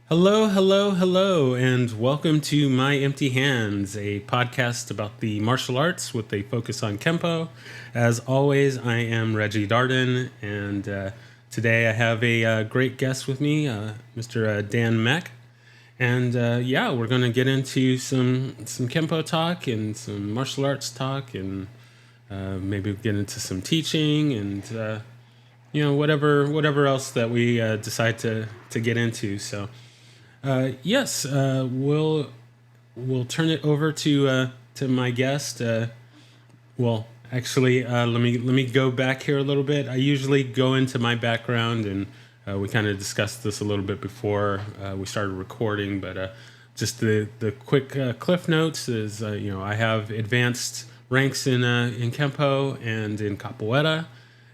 Hello, hello, hello, and welcome to My Empty Hands, a podcast about the martial arts with a focus on Kempo. As always, I am Reggie Darden, and today I have a great guest with me, Mr. Dan Meck. And yeah, we're going to get into some Kempo talk and some martial arts talk, and maybe get into some teaching and whatever else that we decide to get into. So. Yes, we'll turn it over to my guest. Let me go back here a little bit. I usually go into my background, and we kind of discussed this a little bit before we started recording. But just the quick cliff notes is I have advanced ranks in Kempo and in Capoeira,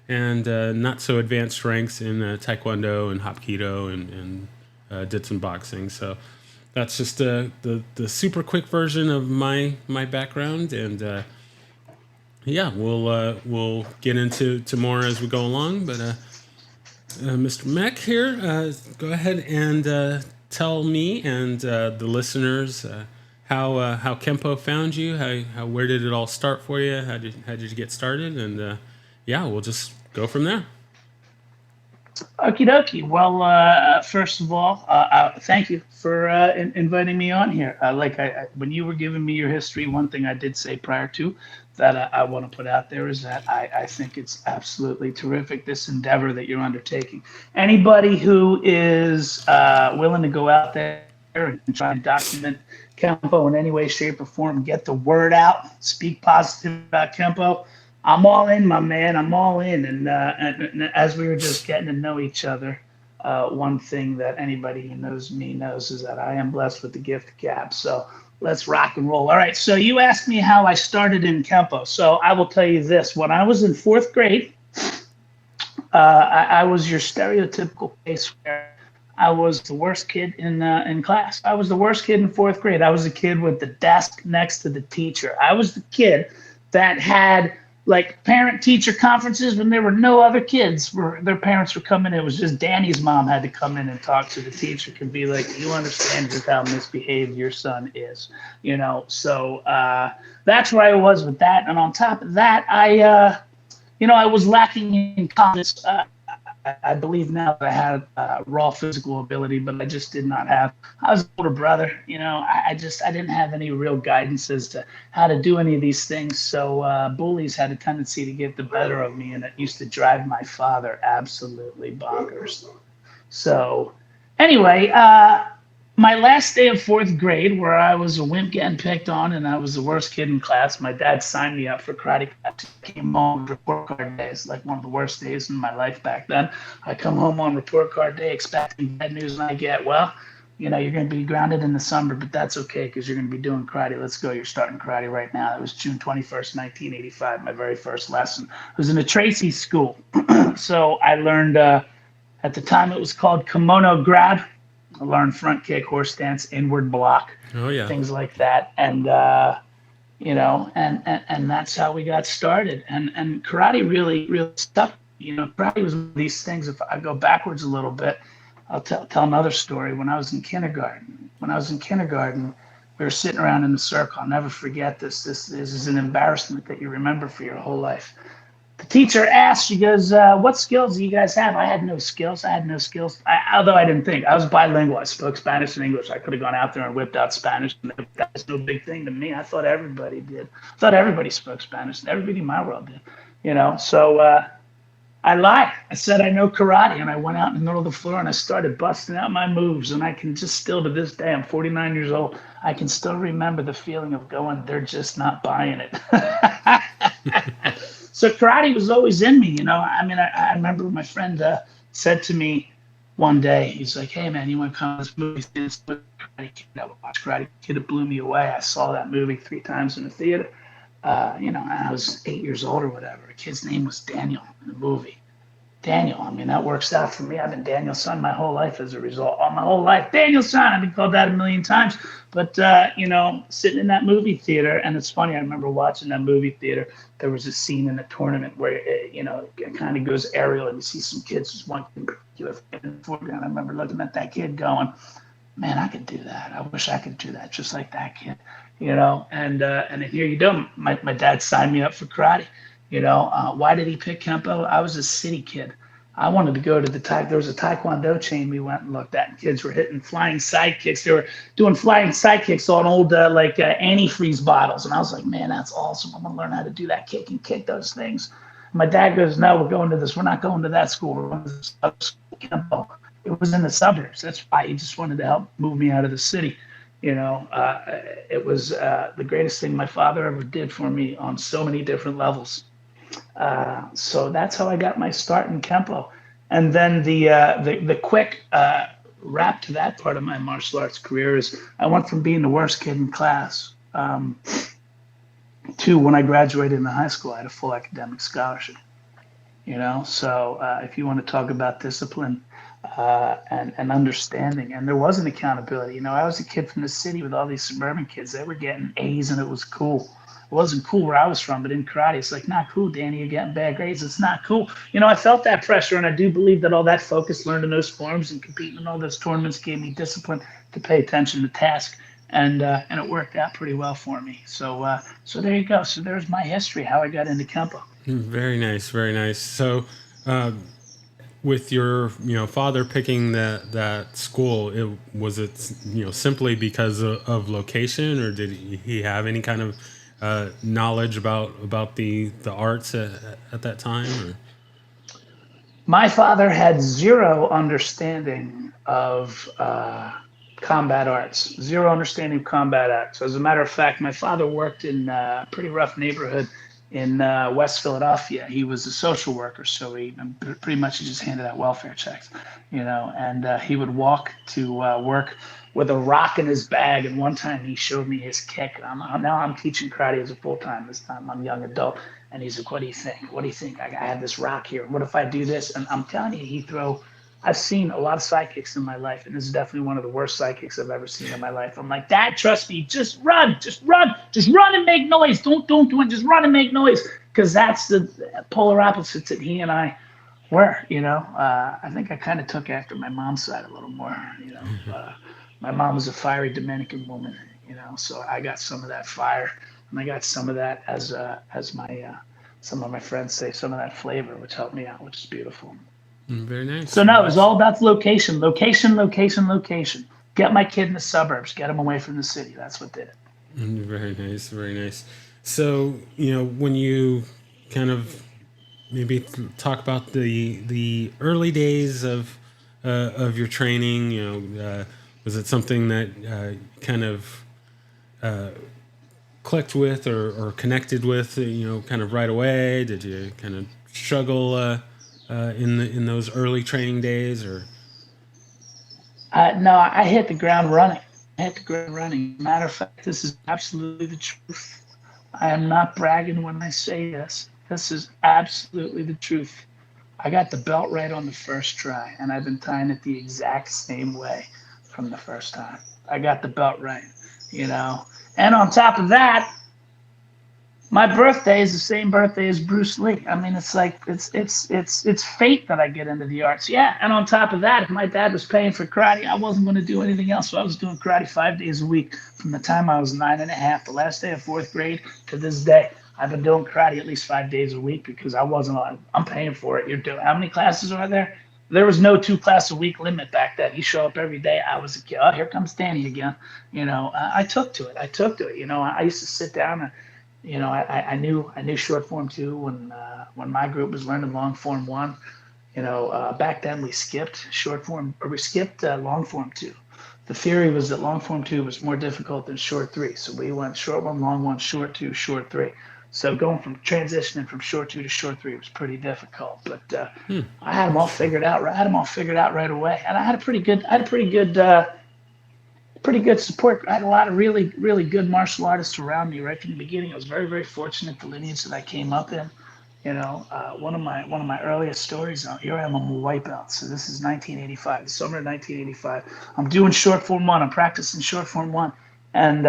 and not so advanced ranks in Taekwondo and Hapkido and did some boxing. So that's just the super quick version of my background, and yeah, we'll get into more as we go along. But Mr. Meck here, go ahead and tell me and the listeners how Kempo found you. How where did it all start for you? How did you get started? And yeah, we'll just go from there. Okie dokie. Well, first of all, thank you for inviting me on here. When you were giving me your history, one thing I did say prior to that I want to put out there is that I think it's absolutely terrific, this endeavor that you're undertaking. Anybody who is willing to go out there and try and document Kempo in any way, shape, or form, get the word out, speak positive about Kempo, I'm all in, my man. I'm all in. And as we were just getting to know each other, one thing that anybody who knows me knows is that I am blessed with the gift of gab. So let's rock and roll. All right. So you asked me how I started in Kempo. So I will tell you this. When I was in fourth grade, I was your stereotypical case where I was the worst kid in class. I was the worst kid in fourth grade. I was the kid with the desk next to the teacher. I was the kid that had like parent teacher conferences when there were no other kids where their parents were coming. It was just Danny's mom had to come in and talk to the teacher, could be like, you understand just how misbehaved your son is, So that's where I was with that. And on top of that, I was lacking in confidence. I believe now that I had raw physical ability, but I just did not have. I was an older brother, I didn't have any real guidance as to how to do any of these things. So bullies had a tendency to get the better of me, and it used to drive my father absolutely bonkers. So anyway, my last day of fourth grade, where I was a wimp getting picked on and I was the worst kid in class, my dad signed me up for karate class. Came home report card day. It's like one of the worst days in my life back then. I come home on report card day expecting bad news, and I get, well, you're going to be grounded in the summer, but that's okay because you're going to be doing karate. Let's go. You're starting karate right now. It was June 21st, 1985, my very first lesson. It was in a Tracy school. So I learned, at the time it was called kimono grab. I learned front kick, horse stance, inward block, Oh yeah. things like that. And, and that's how we got started. And karate really, really stuck. Karate was one of these things. If I go backwards a little bit, I'll tell another story. When I was in kindergarten, we were sitting around in a circle. I'll never forget this. This is an embarrassment that you remember for your whole life. The teacher asked, she goes, what skills do you guys have? I had no skills. Although I didn't think. I was bilingual. I spoke Spanish and English. I could have gone out there and whipped out Spanish. That was no big thing to me. I thought everybody did. I thought everybody spoke Spanish. Everybody in my world did. So I lied. I said I know karate, and I went out in the middle of the floor and I started busting out my moves. And I can just still, to this day, I'm 49 years old, I can still remember the feeling of going, they're just not buying it. So karate was always in me. I remember my friend said to me one day, he's like, hey, man, you want to come to this movie? Karate Kid. I would watch Karate Kid. It blew me away. I saw that movie 3 times in the theater. I was 8 years old or whatever. The kid's name was Daniel in the movie. Daniel, that works out for me. I've been Daniel's son my whole life as a result. All my whole life, Daniel's son. I've been called that a million times. But, sitting in that movie theater, and it's funny, I remember watching that movie theater. There was a scene in the tournament where, it kind of goes aerial and you see some kids, just one kid in the foreground. I remember looking at that kid going, man, I could do that. I wish I could do that just like that kid, you know. And then here you go. My dad signed me up for karate. You know, why did he pick Kempo? I was a city kid. I wanted to go to the There was a Taekwondo chain we went and looked at, and kids were hitting flying side kicks. They were doing flying side kicks on old antifreeze bottles, and I was like, man, that's awesome. I'm gonna learn how to do that kick and kick those things. My dad goes, no, we're going to this. We're not going to that school. We're going to this other school, Kempo. It was in the suburbs. That's why he just wanted to help move me out of the city. You know, it was the greatest thing my father ever did for me on so many different levels. So that's how I got my start in Kempo. And then the quick wrap to that part of my martial arts career is I went from being the worst kid in class to when I graduated in high school, I had a full academic scholarship. You know, so if you want to talk about discipline and understanding, and there was an accountability. You know, I was a kid from the city with all these suburban kids. They were getting A's, and it was cool. It wasn't cool where I was from, but in karate, it's like, not cool, Danny. You're getting bad grades. It's not cool. You know, I felt that pressure, and I do believe that all that focus learned in those forums and competing in all those tournaments gave me discipline to pay attention to task, and it worked out pretty well for me. So there you go. So there's my history, how I got into Kempo. Very nice, very nice. So, with your father picking that school, it simply because of location, or did he have any kind of knowledge about the arts at that time? Or? My father had zero understanding of combat arts, zero understanding of combat arts. As a matter of fact, my father worked in a pretty rough neighborhood in West Philadelphia. He was a social worker, so he pretty much just handed out welfare checks, you know, and he would walk to work with a rock in his bag. And one time he showed me his kick. Now I'm teaching karate as a full time. This time I'm a young adult. And he's like, what do you think? What do you think? I have this rock here. What if I do this? And I'm telling you, I've seen a lot of sidekicks in my life, and this is definitely one of the worst sidekicks I've ever seen in my life. I'm like, Dad, trust me, just run, just run and make noise. Don't do it, just run and make noise. Because that's the polar opposites that he and I were, you know. I think I kind of took after my mom's side a little more, you know. My mom was a fiery Dominican woman, you know, so I got some of that fire, and I got some of that as my some of my friends say, some of that flavor, which helped me out, which is beautiful. Very nice. So no, it was all about location, location, location, location. Get my kid in the suburbs, get him away from the city. That's what did it. Very nice, very nice. So when you kind of maybe talk about the early days of your training, was it something that kind of clicked with or connected with, kind of right away? Did you kind of struggle in those early training days, or? No, I hit the ground running. I hit the ground running. Matter of fact, this is absolutely the truth. I am not bragging when I say this. This is absolutely the truth. I got the belt right on the first try, and I've been tying it the exact same way from the first time. I got the belt right, you know. And on top of that, my birthday is the same birthday as Bruce Lee. I mean, it's like it's fate that I get into the arts. Yeah, and on top of that, if my dad was paying for karate, I wasn't going to do anything else. So I was doing karate 5 days a week from the time I was 9 and a half, the last day of fourth grade, to this day. I've been doing karate at least 5 days a week because I wasn't on. I'm paying for it. You're doing how many classes are there? There was no 2 class a week limit back then. You show up every day. I was a kid. Oh, here comes Danny again. You know, I took to it. You know, I used to sit down and, you know, I knew short form 2 when my group was learning long form 1. You know, back then we skipped long form 2. The theory was that long form 2 was more difficult than short 3. So we went short 1, long 1, short 2, short 3. So going from transitioning from short 2 to short 3 was pretty difficult, but I had them all figured out. I had them all figured out right away, and I had a pretty good support. I had a lot of really, really good martial artists around me right from the beginning. I was very, very fortunate the lineage that I came up in. You know, one of my earliest stories. Here I am, I'm a white belt. So this is 1985, the summer of 1985. I'm doing short form 1. I'm practicing short form 1, and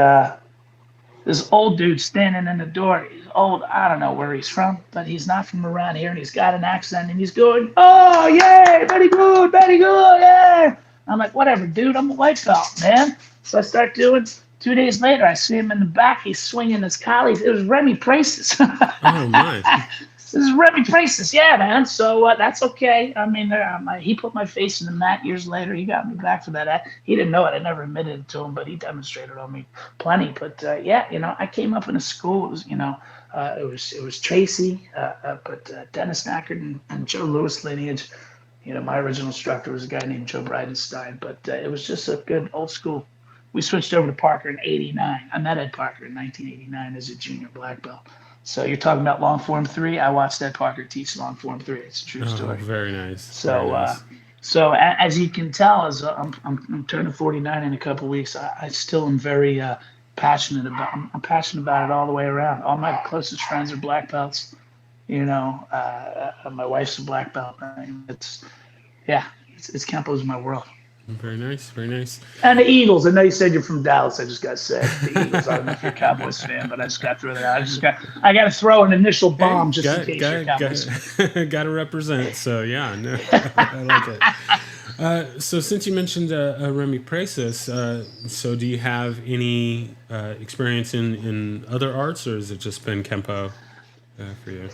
this old dude standing in the door. He's old. I don't know where he's from, but he's not from around here, and he's got an accent, and he's going, "Oh, yeah, very good, yeah." I'm like, whatever, dude, I'm a white belt, man. So I start doing. 2 days later, I see him in the back. He's swinging his collies. It was Remy Praces. Oh my. This is Remy Praces. Yeah, man. So that's okay. I mean, he put my face in the mat years later. He got me back for that. He didn't know it. I never admitted it to him, but he demonstrated on me plenty. But yeah, I came up in a school. It was, it was Tracy, but Dennis Knackard and Joe Lewis lineage. My original instructor was a guy named Joe Bridenstine, but it was just a good old school. We switched over to Parker in '89. I met Ed Parker in 1989 as a junior black belt. So you're talking about long form 3. I watched Ed Parker teach long form 3. It's a true Oh, story. very nice. Very So, nice. as you can tell, as I'm turning 49 in a couple of weeks, I still am very passionate about. I'm passionate about it all the way around. All my closest friends are black belts. My wife's a black belt. It's Kempo's my world. Very nice. Very nice. And the Eagles. I know you said you're from Dallas. I just got to say the Eagles. I don't know if you're a Cowboys fan, but I just got to throw that out. I got to throw an initial bomb just in case you're a Cowboys fan. Got to represent. So yeah, no, I like it. So since you mentioned Remy Praces, so do you have any experience in other arts, or has it just been Kempo for you?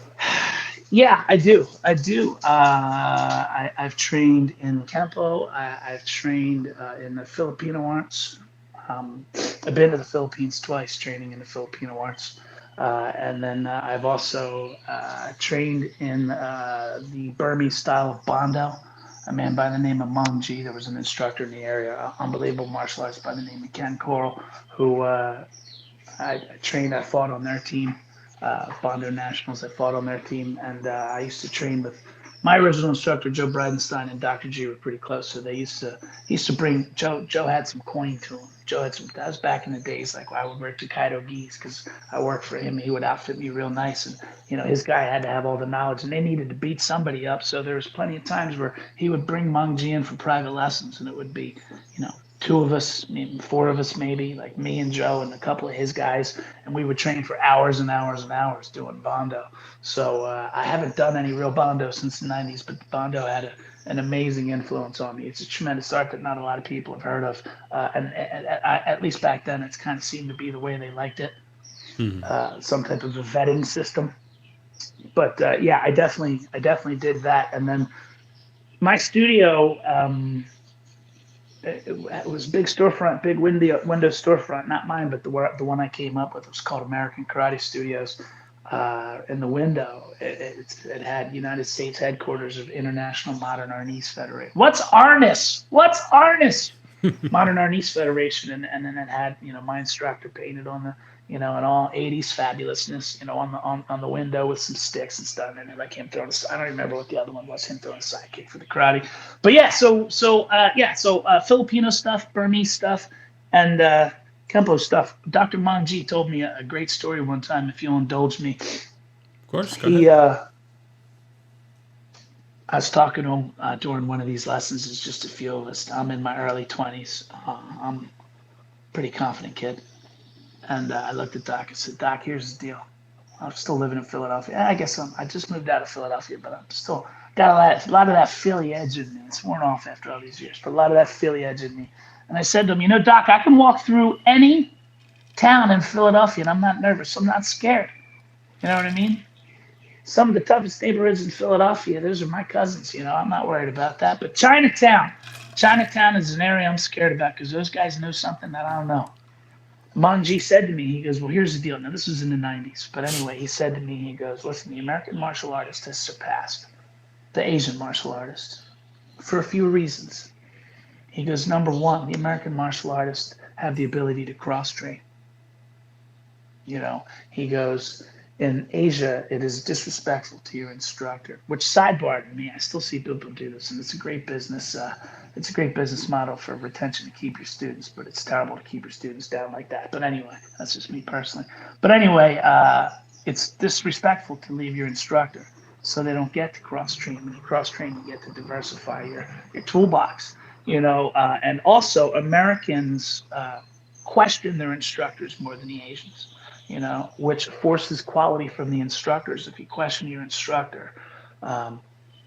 Yeah, I do. I've trained in Kempo. I've trained in the Filipino arts. I've been to the Philippines twice, training in the Filipino arts. And then I've also trained in the Burmese style of Bondo. A man by the name of Mung Ji. There was an instructor in the area, unbelievable martial arts by the name of Ken Coral, who I trained. I fought on their team. Bondo Nationals. I fought on their team, and I used to train with my original instructor, Joe Bridenstine, and Dr. G were pretty close. So he used to bring Joe. Joe had some coin to him. Joe had some. That was back in the days, like I would wear Takedo gis because I worked for him. He would outfit me real nice, and his guy had to have all the knowledge, and they needed to beat somebody up. So there was plenty of times where he would bring Mung Ji in for private lessons, and it would be, two of us, maybe four of us, maybe like me and Joe and a couple of his guys, and we would train for hours and hours and hours doing Bondo. So I haven't done any real Bondo since the '90s, but Bondo had an amazing influence on me. It's a tremendous art that not a lot of people have heard of, and at least back then, it's kind of seemed to be the way they liked it, some type of a vetting system. But yeah, I definitely did that, and then my studio. It was big storefront, big window storefront, not mine, but the one I came up with. It was called American Karate Studios. In the window, it had United States headquarters of International Modern Arnis Federation. What's Arnis? Modern Arnis Federation, and then it had my instructor painted on the in all '80s fabulousness on the window with some sticks and stuff, and like him throwing I don't remember what the other one was, him throwing a sidekick for the karate. But yeah, so Filipino stuff, Burmese stuff, and Kempo stuff. Dr. Mangji told me a great story one time, if you'll indulge me. Of course, go ahead. I was talking to him during one of these lessons. It's just a few of us. I'm in my early 20s. I'm a pretty confident kid. And I looked at Doc and said, Doc, here's the deal. I'm still living in Philadelphia. I guess I just moved out of Philadelphia, but I'm still got a lot of that Philly edge in me. It's worn off after all these years, but a lot of that Philly edge in me. And I said to him, Doc, I can walk through any town in Philadelphia, and I'm not nervous. I'm not scared. You know what I mean? Some of the toughest neighborhoods in Philadelphia, those are my cousins. I'm not worried about that. But Chinatown is an area I'm scared about because those guys know something that I don't know. Mangji said to me, he goes, well, here's the deal. Now, this was in the 90s. But anyway, he said to me, he goes, listen, the American martial artist has surpassed the Asian martial artist for a few reasons. He goes, number one, the American martial artists have the ability to cross-train. He goes, in Asia, it is disrespectful to your instructor, which sidebar to me, I still see people do this, and it's a great business. It's a great business model for retention to keep your students, but it's terrible to keep your students down like that. But anyway, that's just me personally. But anyway, it's disrespectful to leave your instructor, so they don't get to cross-train. When you cross-train, you get to diversify your toolbox. And also Americans question their instructors more than the Asians. Which forces quality from the instructors. If you question your instructor,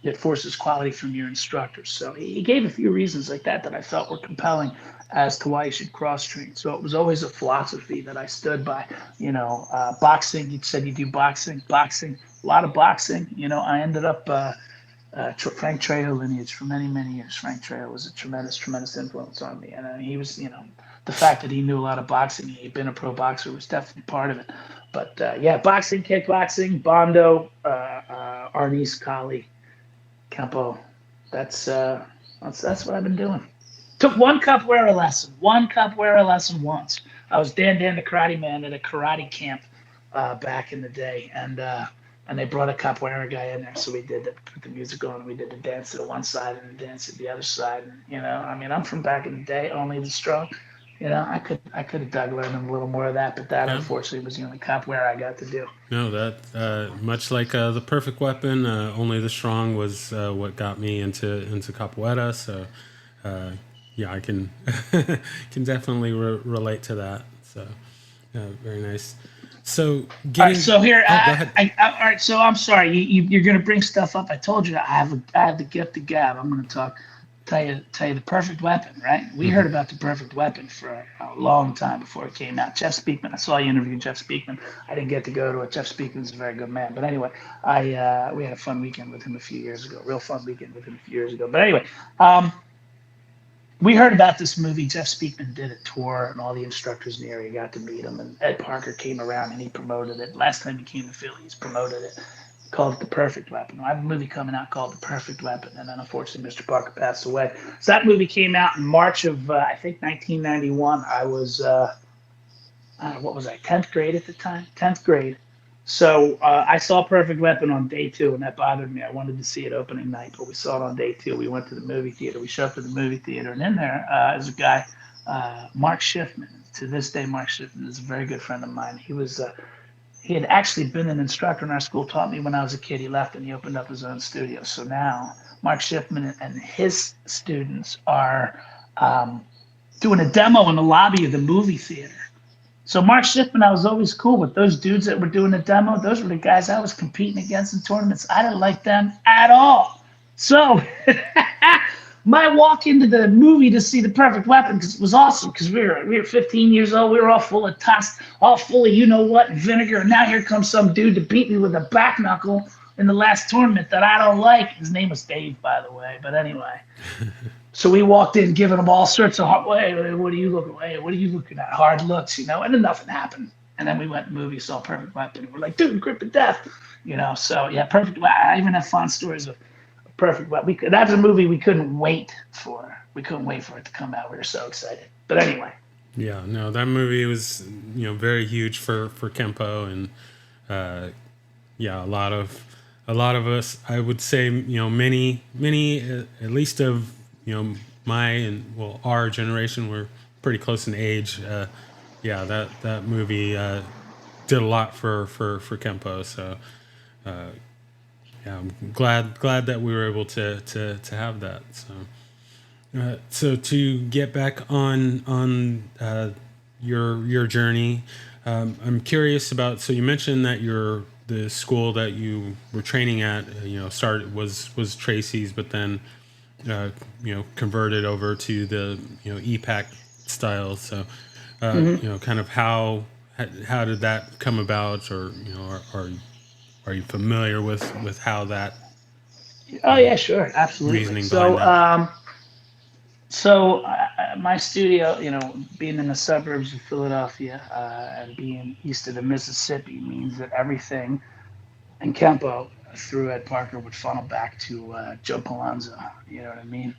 it forces quality from your instructors. So he gave a few reasons like that that I felt were compelling as to why you should cross train. So it was always a philosophy that I stood by. Boxing. You said you do boxing, a lot of boxing. I ended up Frank Trejo lineage for many, many years. Frank Trejo was a tremendous, tremendous influence on me, and he was, the fact that he knew a lot of boxing, he'd been a pro boxer, was definitely part of it. But yeah, boxing, kickboxing, Bondo, Arnis, Kali, Kempo. That's what I've been doing. Took one capoeira lesson once. I was Dan the Karate Man at a karate camp back in the day, and they brought a capoeira guy in there, so we put the music on, and we did the dance to the one side and the dance to the other side. And I mean, I'm from back in the day, only the strong. I could have dug learning a little more of that, but that Yeah. unfortunately was the only capoeira I got to do. No, that much like the perfect weapon, only the strong was what got me into capoeira. So yeah, I can can definitely relate to that. So very nice. So All right, getting so here, oh, go ahead. all right. So I'm sorry, you're going to bring stuff up. I told you I have the gift of gab. I'm going to tell you the perfect weapon, right? We heard about the perfect weapon for a long time before it came out. Jeff Speakman. I saw you interview Jeff Speakman. I didn't get to go to it. Jeff Speakman's a very good man. But anyway, we had a fun weekend with him a few years ago. Real fun weekend with him a few years ago. But anyway, we heard about this movie. Jeff Speakman did a tour, and all the instructors in the area got to meet him. And Ed Parker came around and he promoted it. Last time he came to Philly, he's promoted it. Called it The Perfect Weapon. I have a movie coming out called The Perfect Weapon, and then unfortunately Mr. Parker passed away. So that movie came out in March of I think 1991. I was what was I, 10th grade at the time? 10th grade. So I saw Perfect Weapon on day two, and that bothered me. I wanted to see it opening night, but we saw it on day two. We went to the movie theater. We showed up to the movie theater, and in there is a guy, Mark Schiffman. To this day, Mark Schiffman is a very good friend of mine. He had actually been an instructor in our school, taught me when I was a kid. He left and he opened up his own studio. So now Mark Schiffman and his students are doing a demo in the lobby of the movie theater. So Mark Schiffman, I was always cool with those dudes that were doing the demo. Those were the guys I was competing against in tournaments. I didn't like them at all. So my walk into the movie to see The Perfect Weapon, because it was awesome, because we were 15 years old. We were all full of tots, all full of you-know-what and vinegar. And now here comes some dude to beat me with a back knuckle in the last tournament that I don't like. His name was Dave, by the way. But anyway. So we walked in giving them all sorts of hard, what are you looking at? Hard looks, and then nothing happened. And then we went to the movie, saw Perfect Weapon. We're like, dude, grip of death. So yeah, Perfect Weapon. I even have fond stories of Perfect Weapon. That was a movie we couldn't wait for. We couldn't wait for it to come out. We were so excited. But anyway. Yeah, no, that movie was very huge for Kempo, and yeah, a lot of us, I would say, many at least of my and our generation were pretty close in age. Yeah, that movie did a lot for Kempo. So yeah, I'm glad that we were able to have that. So to get back on your journey, I'm curious about. So you mentioned that the school that you were training at, started was Tracy's, but then converted over to the EPAC style. So kind of how did that come about, or are you familiar with how that? Oh yeah, sure, absolutely. Reasoning behind that. So my studio, being in the suburbs of Philadelphia and being east of the Mississippi means that everything in Kempo through Ed Parker would funnel back to Joe Palazzo. You know what I mean?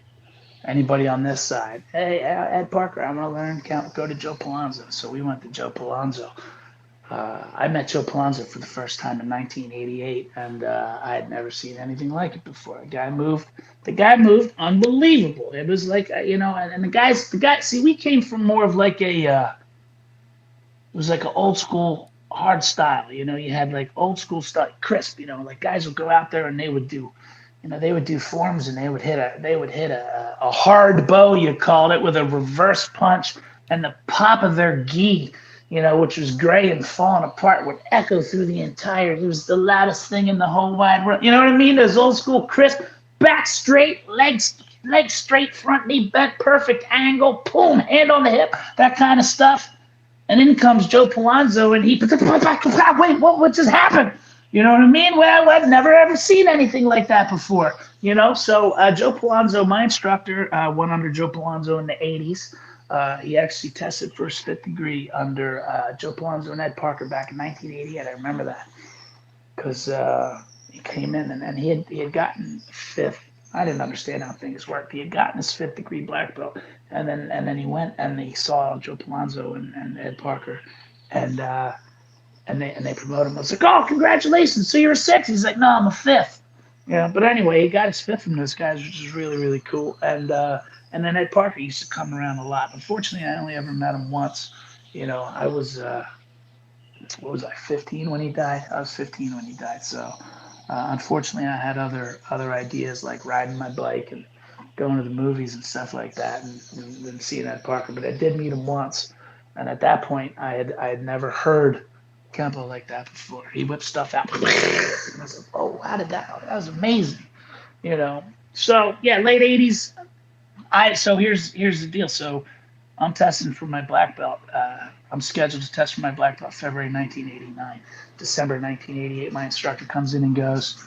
Anybody on this side, hey, Ed Parker, I want to learn count, go to Joe Palazzo. So we went to Joe Palazzo. I met Joe Palazzo for the first time in 1988, and I had never seen anything like it before. The guy moved unbelievable. It was like, and the guy, see, we came from more of like it was like an old school hard style. You had like old school style, crisp, like guys would go out there and they would do forms, and they would hit a hard bow, you called it, with a reverse punch, and the pop of their gi, which was gray and falling apart, would echo through the entire. It was the loudest thing in the whole wide world. You know what I mean? Those old school crisp. back straight, legs straight, front knee bent, perfect angle, boom, hand on the hip, that kind of stuff. And in comes Joe Palazzo, and he wait, what just happened? You know what I mean? Well, I've never ever seen anything like that before. So Joe Palazzo, my instructor, went under Joe Palazzo in the '80s. He actually tested for his fifth degree under Joe Palazzo and Ed Parker back in 1988. I remember that because he came in and he had gotten fifth. I didn't understand how things worked. He had gotten his fifth degree black belt, and then he went and he saw Joe Palazzo and Ed Parker, and they promoted him. I was like, oh, congratulations! So you're a sixth? He's like, no, I'm a fifth. Yeah, but anyway, he got his fifth from those guys, which is really really cool. And then Ed Parker used to come around a lot. Unfortunately, I only ever met him once. I was what was I, 15 when he died? I was 15 when he died. So unfortunately, I had other ideas like riding my bike and going to the movies and stuff like that, and seeing Ed Parker. But I did meet him once, and at that point, I had never heard Kempo like that before. He whipped stuff out, and I was like, "Oh, how did that? That was amazing." So yeah, late '80s. So here's the deal. So I'm testing for my black belt. I'm scheduled to test for my black belt February 1989. December 1988, my instructor comes in and goes,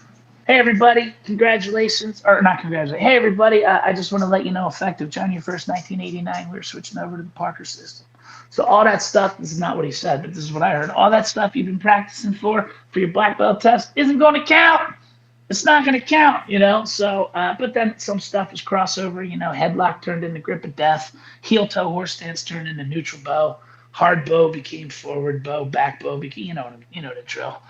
"Hey everybody, congratulations, or not congratulations. Hey everybody, I just want to let you know, effective January 1st, 1989, we're switching over to the Parker system." So all that stuff, this is not what he said, but this is what I heard. All that stuff you've been practicing for your black belt test isn't going to count. It's not going to count. So, but then some stuff was crossover. Headlock turned into grip of death. Heel toe horse stance turned into neutral bow. Hard bow became forward bow. Back bow became, the drill.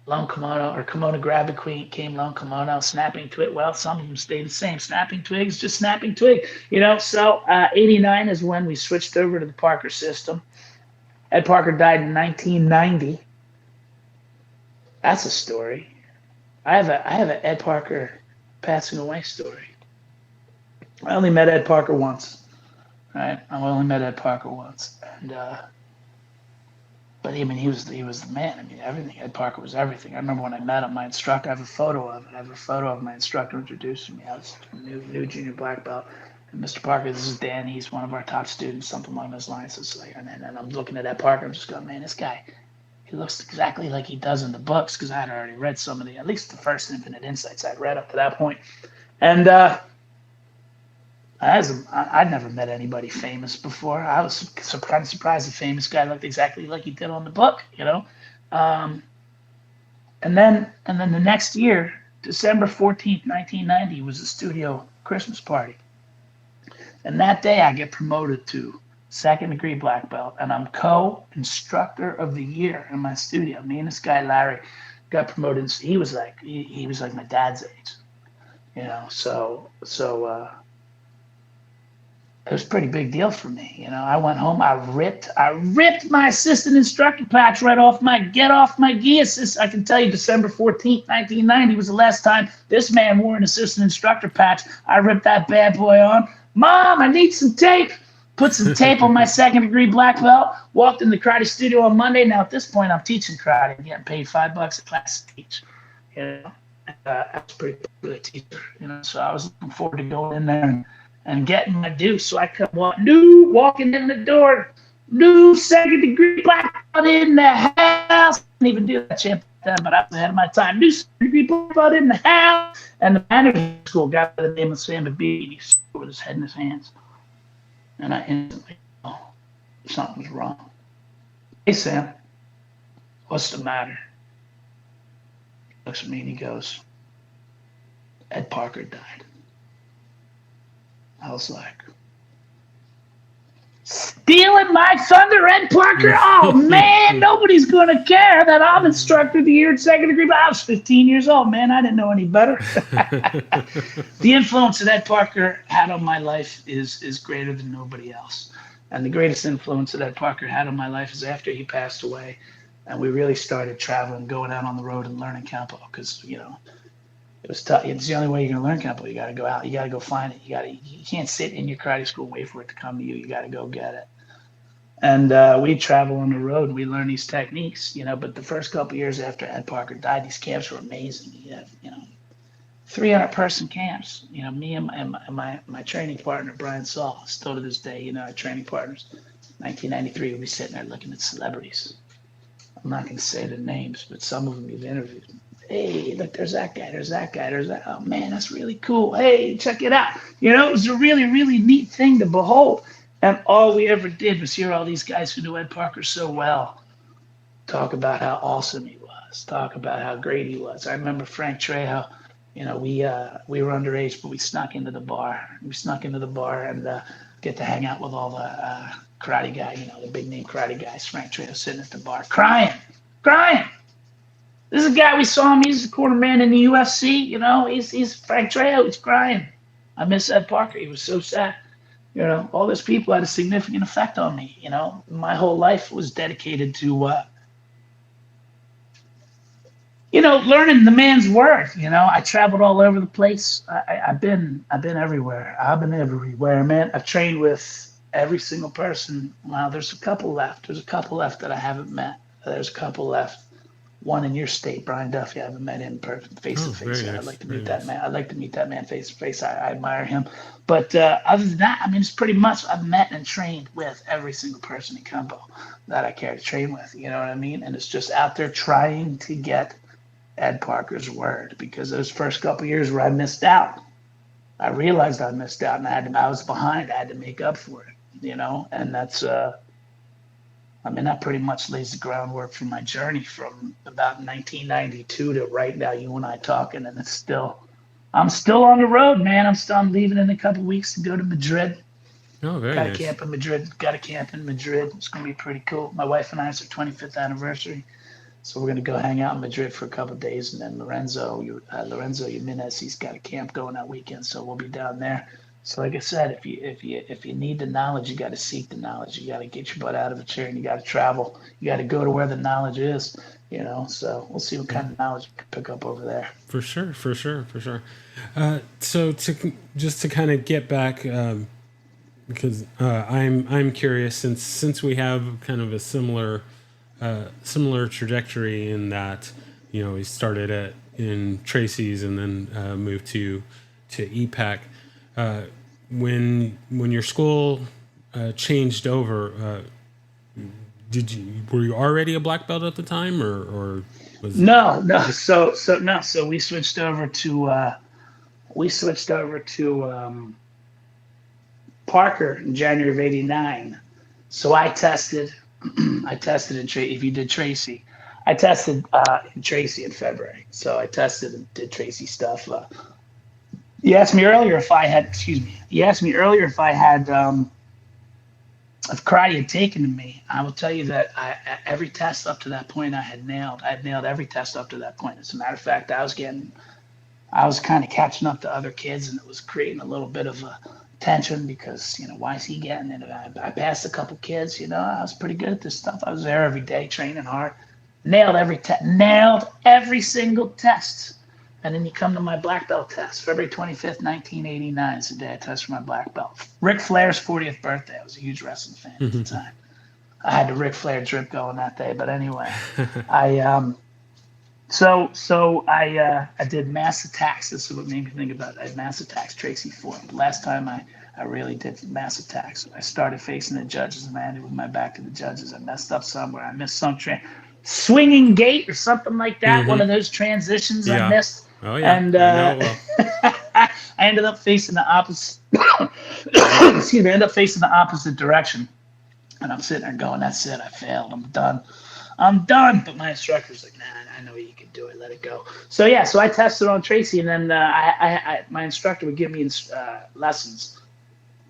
Long kimono or kimono grab became long kimono. Snapping twig. Well, some of them stay the same. Snapping twigs, just snapping twig. So 89 is when we switched over to the Parker system. Ed Parker died in 1990. That's a story. I have a Ed Parker passing away story. I only met Ed Parker once. Right? I only met Ed Parker once, and but I mean, he was the man. I mean, everything. Ed Parker was everything. I remember when I met him, my instructor. I have a photo of it. I have a photo of my instructor introducing me. I was a new junior black belt. And Mr. Parker, this is Dan. He's one of our top students, something along those lines. It's like, and I'm looking at Ed Parker. I'm just going, man, this guy. He looks exactly like he does in the books because I had already read some of at least the first Infinite Insights I'd read up to that point. And I'd never met anybody famous before. I was kind of surprised the famous guy looked exactly like he did on the book. And then the next year, December 14th, 1990, was a studio Christmas party. And that day I get promoted to second degree black belt, and I'm co-instructor of the year in my studio. Me and this guy Larry got promoted. He was like my dad's age, So it was a pretty big deal for me. I went home. I ripped my assistant instructor patch right off my gi assist. I can tell you, December 14th, 1990 was the last time this man wore an assistant instructor patch. I ripped that bad boy on. Mom, I need some tape. Put some tape on my second degree black belt, walked in the karate studio on Monday. Now, at this point, I'm teaching karate. I'm getting paid $5 a class to teach. I was pretty good teacher, so I was looking forward to going in there and getting my due. So I kept walking in the door, new second degree black belt in the house. Didn't even do that champ then, but I was ahead of my time. New second degree black belt in the house. And the manager of the school, guy by the name of Sam Babidi, he stood with his head in his hands. And I instantly knew something was wrong. Hey, Sam, what's the matter? He looks at me and he goes, Ed Parker died. I was like, stealing my thunder, Ed Parker? Oh, man, nobody's going to care that I'm instructor of the year in second degree. But I was 15 years old, man. I didn't know any better. The influence that Ed Parker had on my life is greater than nobody else. And the greatest influence that Ed Parker had on my life is after he passed away. And we really started traveling, going out on the road and learning Kempo because, it was tough. It's the only way you're going to learn Kempo. You got to go out. You got to go find it. You can't sit in your karate school and wait for it to come to you. You got to go get it. And we travel on the road and we learn these techniques, But the first couple of years after Ed Parker died, these camps were amazing. You have, 300-person camps. Me and my training partner, Brian Saul, still to this day, our training partners. 1993, we'll be sitting there looking at celebrities. I'm not going to say the names, but some of them you've interviewed. Hey, look, there's that guy, there's that guy, there's that. Oh, man, that's really cool. Hey, check it out. It was a really, really neat thing to behold. And all we ever did was hear all these guys who knew Ed Parker so well talk about how awesome he was, talk about how great he was. I remember Frank Trejo. We were underage, but we snuck into the bar. We snuck into the bar and get to hang out with all the karate guy, the big name karate guys. Frank Trejo sitting at the bar, crying, crying. This is a guy we saw him. He's the corner man in the UFC. He's Frank Trejo. He's crying. I miss Ed Parker. He was so sad. All those people had a significant effect on me. My whole life was dedicated to learning the man's word. I traveled all over the place. I've been everywhere. I've been everywhere, man. I've trained with every single person. Wow, there's a couple left. There's a couple left that I haven't met. There's a couple left. One in your state, Brian Duffy. I haven't met him face to face yet. I'd like to meet that man. I'd like to meet that man face to face. I admire him. But other than that, it's pretty much I've met and trained with every single person in Kumbo that I care to train with. You know what I mean? And it's just out there trying to get Ed Parker's word, because those first couple of years where I missed out, I realized I missed out, and I was behind. I had to make up for it, and that's that pretty much lays the groundwork for my journey from about 1992 to right now. You and I talking, and I'm still on the road, man. I'm leaving in a couple of weeks to go to Madrid. Oh, very Got nice. a camp in Madrid. Got a camp in Madrid. It's gonna be pretty cool. My wife and I, it's our 25th anniversary. So we're gonna go hang out in Madrid for a couple of days, and then Lorenzo Jimenez, he's got a camp going that weekend, so we'll be down there. So like I said, if you need the knowledge, you got to seek the knowledge. You got to get your butt out of a chair, and you got to travel. You got to go to where the knowledge is. So we'll see what kind of knowledge we can pick up over there. For sure. So to kind of get back, because I'm curious, since we have kind of a similar trajectory in that, he started in Tracy's and then moved to EPAC. When your school changed over, were you already a black belt at the time, or was No. So we switched over to Parker in January of '89. So I tested. I tested in if you did Tracy, I tested in Tracy in February. So I tested and did Tracy stuff. You asked me earlier if I had. Excuse me. You asked me earlier if I had if karate had taken to me. I will tell you that every test up to that point I had nailed. I had nailed every test up to that point. As a matter of fact, I was kind of catching up to other kids, and it was creating a little bit of a tension because why is he getting it? I passed a couple kids. I was pretty good at this stuff. I was there every day training hard, nailed every single test. And then you come to my black belt test, February 25th, 1989 is the day I tested for my black belt. Ric Flair's 40th birthday. I was a huge wrestling fan at the time. I had the Ric Flair drip going that day, but anyway, I did mass attacks. This is what made me think about it. I had mass attacks, Tracy Ford. The last time I really did mass attacks. I started facing the judges, and I ended with my back to the judges. I messed up somewhere. I missed some swinging gate or something like that. One of those transitions I missed. Oh yeah. And I ended up facing the opposite. Excuse me. I ended up facing the opposite direction, and I'm sitting there going, "That's it. I failed. I'm done. But my instructor's like, "Nah, I know you can do it. Let it go." So yeah, so I tested on Tracy, and then my instructor would give me lessons.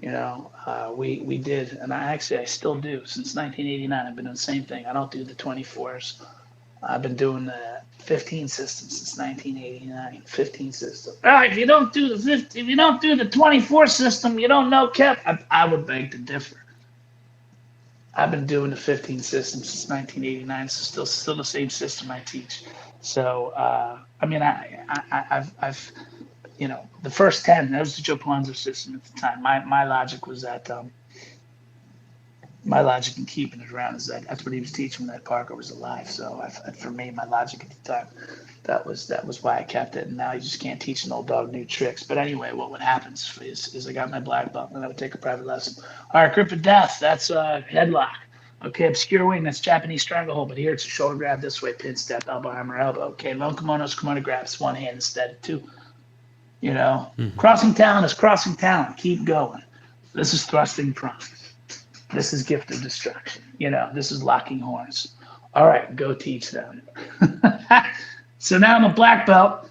We did, and I still do since 1989. I've been doing the same thing. I don't do the 24s. I've been doing the 15 system since 1989. 15 system. If you don't do the 24 system, you don't know, Kev. I would beg to differ. I've been doing the 15 system since 1989. It's still the same system I teach. So I've the first 10. That was the Joe Palonzo system at the time. My logic was that my logic in keeping it around is that that's what he was teaching when that Parker was alive. So for me, my logic at the time that was why I kept it. And now you just can't teach an old dog new tricks. But anyway, what would happen is I got my black belt and I would take a private lesson. All right, grip of death. That's headlock. Okay, obscure wing. That's Japanese stranglehold. But here it's a shoulder grab this way, pin step, elbow hammer, elbow. Okay, lone kimono's kimono grabs, one hand instead of two. Hmm. Crossing talent is crossing talent. Keep going. This is thrusting front. This is gift of destruction. This is locking horns. All right, go teach them. So now I'm a black belt.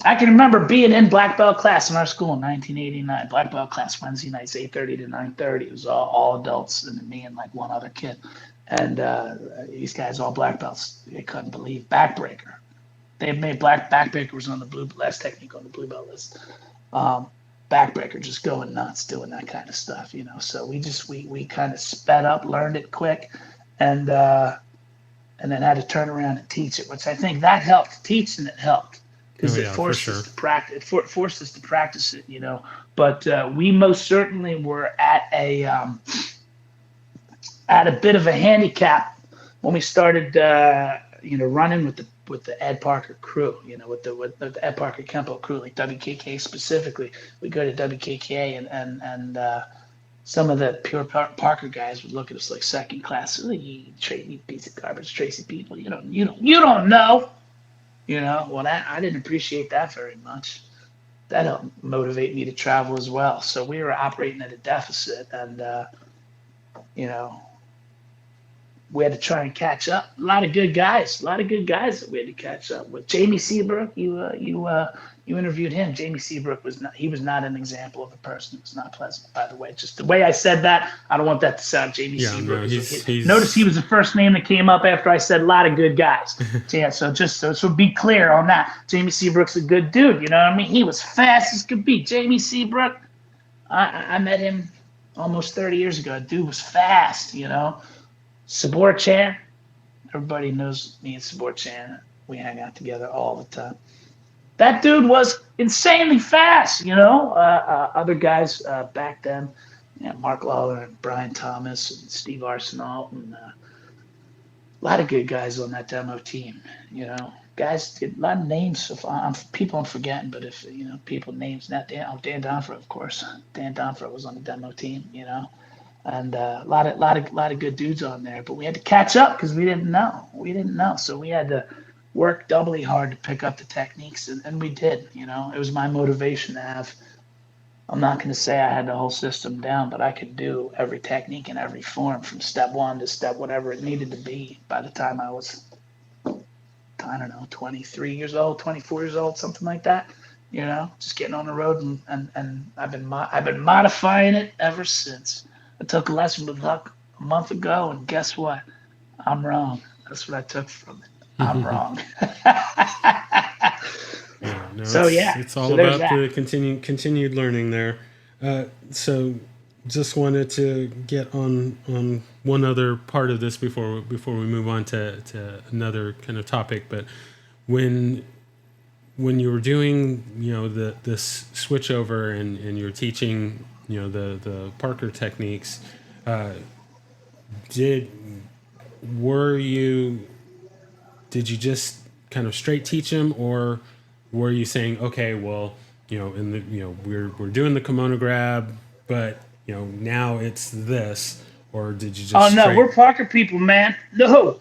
I can remember being in black belt class in our school in 1989. Black belt class Wednesday nights, 8:30 to 9:30. It was all adults and me and like one other kid. And these guys all black belts. They couldn't believe backbreaker. They had made black backbreaker was on the blue last technique on the blue belt list. Um, Backbreaker just going nuts doing that kind of stuff. So we kind of sped up, learned it quick, and then had to turn around and teach it, which I think that helped. Teaching it helped because Oh it yeah, for forced sure. us to practice. It forced us to practice it. But we most certainly were at a bit of a handicap when we started, running with the Ed Parker crew. With the Ed Parker Kempo crew, like WKK specifically. We go to WKK and some of the pure Parker guys would look at us like second class. Oh, you piece of garbage, Tracy people. You don't know. Well, that I didn't appreciate that very much. That helped motivate me to travel as well. So we were operating at a deficit, and you know, we had to try and catch up. A lot of good guys that we had to catch up with. Jamie Seabrook, you interviewed him. Jamie Seabrook was not an example of a person who was not pleasant. By the way, just the way I said that, I don't want that to sound. Jamie Yeah, Seabrook. no, Notice he he's was the first name that came up after I said a lot of good guys. Yeah, so just so be clear on that. Jamie Seabrook's a good dude. You know what I mean? He was fast as could be. Jamie Seabrook. I met him almost 30 years ago. Dude was fast. Sabor Chan. Everybody knows me and Sabor Chan. We hang out together all the time. That dude was insanely fast. Other guys back then, Mark Lawler and Brian Thomas and Steve Arsenault and a lot of good guys on that demo team. Guys, a lot of names. If people I'm forgetting, but if people names, not Dan Donfra, of course. Dan Donfra was on the demo team. And a lot of good dudes on there. But we had to catch up because we didn't know. So we had to work doubly hard to pick up the techniques, and we did. It was my motivation to have. I'm not going to say I had the whole system down, but I could do every technique in every form from step one to step whatever it needed to be by the time I was, I don't know, 23 years old, 24 years old, something like that. Just getting on the road, and I've been modifying it ever since. I took a lesson with Huck a month ago, and guess what? I'm wrong. That's what I took from it. I'm wrong. yeah, no, So it's yeah, it's all so there's about that. the continued learning there. So just wanted to get on one other part of this before we move on to another kind of topic. But when you were doing this switch over and you're teaching the Parker techniques, did were you did you just kind of straight teach them, or were you saying, okay, well, in the we're doing the kimono grab, but now it's this, or did you Oh just no, straight? we're Parker people, man. No,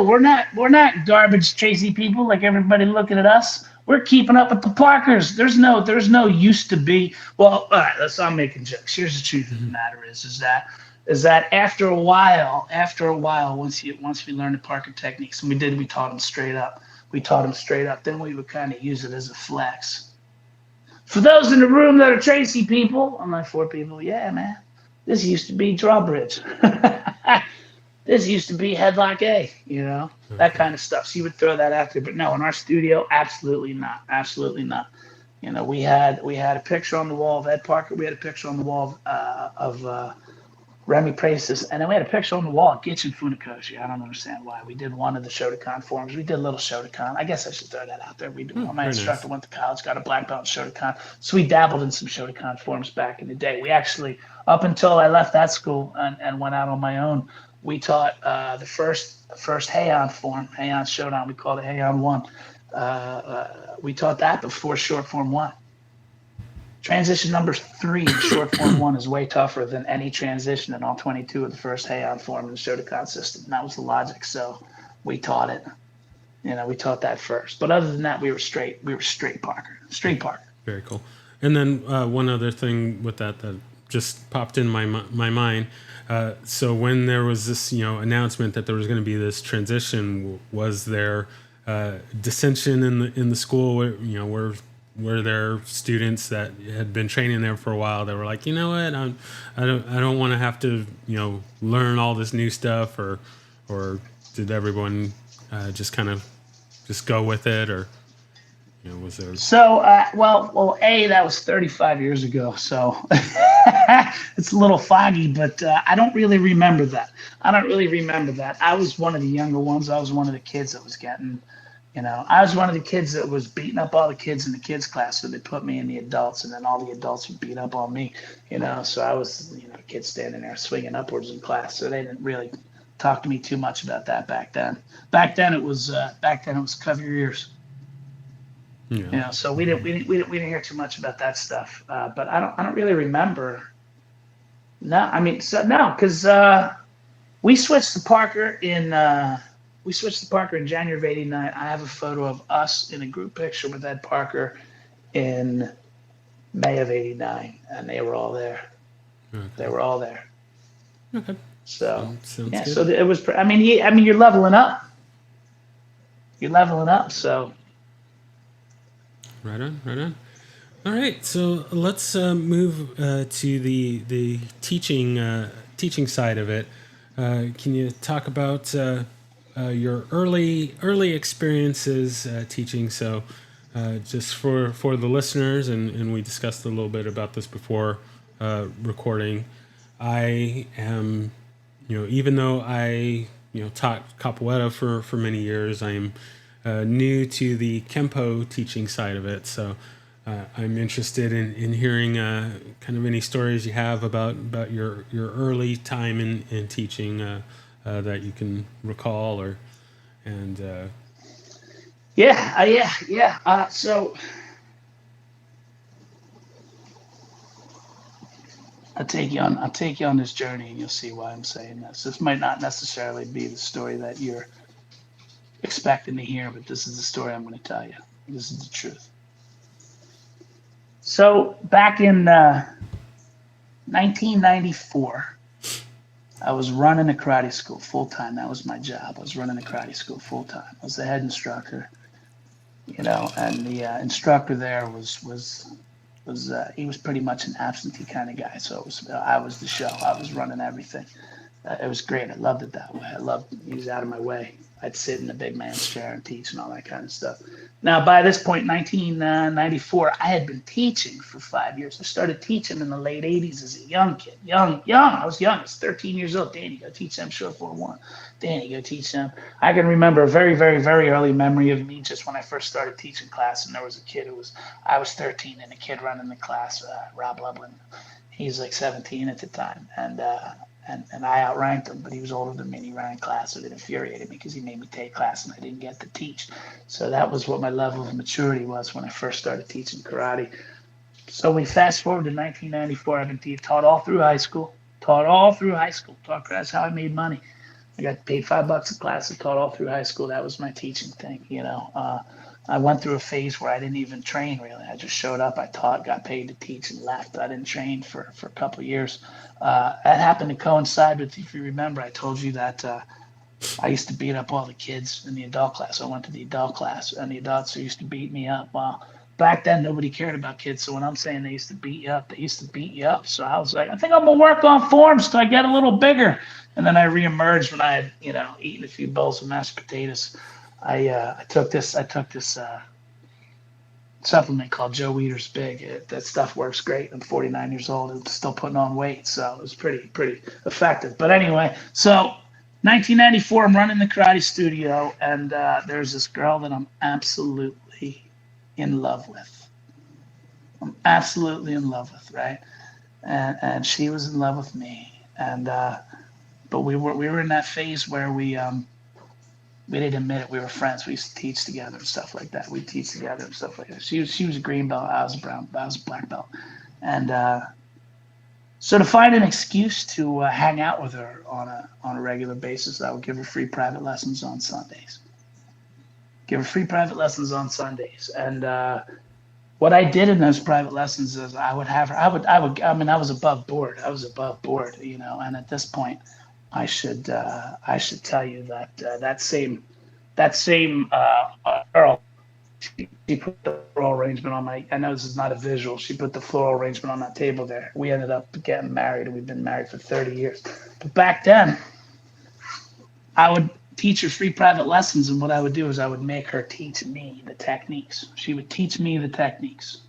we're not. We're not garbage Tracy people like everybody looking at us. We're keeping up with the Parkers. There's no used to be. Well, all right. I'm making jokes. Here's the truth of the matter is that after a while, once we learned the Parker techniques, and we taught them straight up. We taught them straight up. Then we would kind of use it as a flex. For those in the room that are Tracy people, I'm like four people. Yeah, man. This used to be drawbridge. This used to be headlock that Okay. kind of stuff. So you would throw that out there, but no, in our studio, absolutely not, absolutely not. We had a picture on the wall of Ed Parker. We had a picture on the wall of Remy Praces, and then we had a picture on the wall of Gitchin Funakoshi. I don't understand why. We did one of the Shotokan forms. We did a little Shotokan. I guess I should throw that out there. Oh, My very instructor nice. went to college, got a black belt in Shotokan, so we dabbled in some Shotokan forms back in the day. We actually, up until I left that school and went out on my own, we taught the first Heian form, Heian Shodan. We called it Heian 1. We taught that before short form one. Transition number 3 in short form one is way tougher than any transition in all 22 of the first Heian form in the Shotokan system. And that was the logic. So we taught it. We taught that first. But other than that, we were straight. We were straight Parker. Straight Parker. Very cool. And then one other thing with that just popped in my mind. So when there was this announcement that there was going to be this transition, was there dissension in the school? Were there students that had been training there for a while that were like, you know what, I don't want to have to learn all this new stuff, or did everyone just kind of just go with it, or was there? So, well, that was 35 years ago, so it's a little foggy, but I don't really remember that. I was one of the younger ones. I was one of the kids that was getting, I was one of the kids that was beating up all the kids in the kids class, so they put me in the adults, and then all the adults would beat up on me, So I was, a kid standing there swinging upwards in class, so they didn't really talk to me too much about that back then. Back then it was cover your ears. Yeah. So we didn't hear too much about that stuff. But I don't really remember. No, I mean, no, because we switched to Parker in January of '89. I have a photo of us in a group picture with Ed Parker in May of '89, and they were all there. Okay. They were all there. Okay. So Sounds yeah, good. so it was. I mean, you're leveling up. You're leveling up. So. Right on. All right, so let's move to the teaching side of it. Can you talk about your early experiences teaching? So, just for the listeners, and we discussed a little bit about this before recording. I am, even though I taught capoeira for many years, I am new to the Kempo teaching side of it, so I'm interested in hearing kind of any stories you have about your early time in teaching that you can recall, So I'll take you on this journey, and you'll see why I'm saying this. This might not necessarily be the story that you're expecting to hear, but this is the story I'm going to tell you. This is the truth. So back in 1994, I was running a karate school full time. That was my job. I was running a karate school full time. I was the head instructor, and the instructor there was he was pretty much an absentee kind of guy. So I was the show. I was running everything. It was great. I loved it that way. He was out of my way. I'd sit in the big man's chair and teach and all that kind of stuff. Now, by this point, 1994, I had been teaching for 5 years. I started teaching in the late 80s as a young kid. Young. I was young. I was 13 years old. Danny, go teach them short form one. Danny, go teach them. I can remember a very, very, very early memory of me just when I first started teaching class. And there was a kid I was 13, and a kid running the class, Rob Lublin. He's like 17 at the time. And I outranked him, but he was older than me, and he ran class, so it infuriated me because he made me take class and I didn't get to teach. So that was what my level of maturity was when I first started teaching karate. So we fast forward to 1994. I've been taught all through high school. That's how I made money. I got paid $5 a class. I taught all through high school. That was my teaching thing, I went through a phase where I didn't even train, really. I just showed up, I taught, got paid to teach, and left. I didn't train for a couple of years. That happened to coincide with, if you remember, I told you that I used to beat up all the kids in the adult class. I went to the adult class, and the adults used to beat me up. Well, back then, nobody cared about kids. So when I'm saying they used to beat you up, they used to beat you up. So I was like, I think I'm going to work on forms till I get a little bigger. And then I reemerged when I had, eaten a few bowls of mashed potatoes. I took this supplement called Joe Weider's Big. That stuff works great. I'm 49 years old and still putting on weight, so it was pretty effective. But anyway, so 1994, I'm running the karate studio, and there's this girl that I'm absolutely in love with. Right? And she was in love with me, and but we were in that phase where we We didn't admit it. We were friends. We used to teach together and stuff like that. We teach together and stuff like that. She was a green belt. I was a brown. I was a black belt. And so to find an excuse to hang out with her on a regular basis, I would give her free private lessons on Sundays. Give her free private lessons on Sundays. And what I did in those private lessons is I would have her. I mean, I was above board. I was above board, you know. And at this point, I should tell you that that same girl, she put the floral arrangement on my. I know this is not a visual. She put the floral arrangement on that table there. We ended up getting married, and we've been married for 30 years. But back then, I would teach her free private lessons, and what I would do is I would make her teach me the techniques. She would teach me the techniques.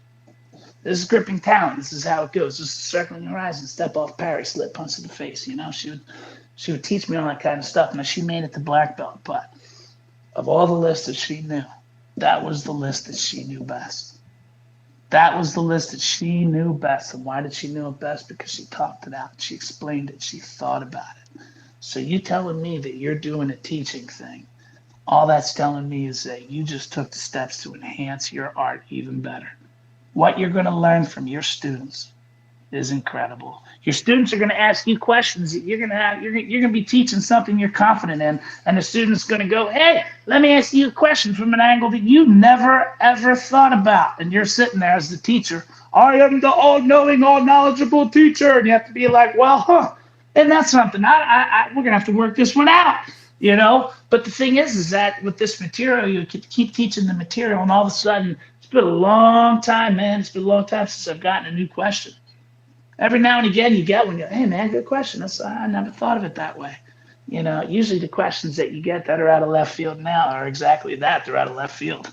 This is gripping talent. This is how it goes. This is circling the horizon, step off parry, slip punch to the face. You know, she would teach me all that kind of stuff. Now she made it to black belt, but of all the lists that she knew, that was the list that she knew best. That was the list that she knew best. And why did she know it best? Because she talked it out. She explained it. She thought about it. So you telling me that you're doing a teaching thing, all that's telling me is that you just took the steps to enhance your art even better. What you're going to learn from your students is incredible. Your students are going to ask you questions. You're going to be teaching something you're confident in, and the student's going to go, "Hey, let me ask you a question from an angle that you never ever thought about." And you're sitting there as the teacher. I am the all-knowing, all-knowledgeable teacher, and you have to be like, "Well, huh? And that's something. We're going to have to work this one out." You know, but the thing is that with this material, you could keep teaching the material, and all of a sudden, it's been a long time, man. It's been a long time since I've gotten a new question. Every now and again, you get one. You go, "Hey, man, good question. I never thought of it that way." You know, usually the questions that you get that are out of left field now are exactly that. They're out of left field.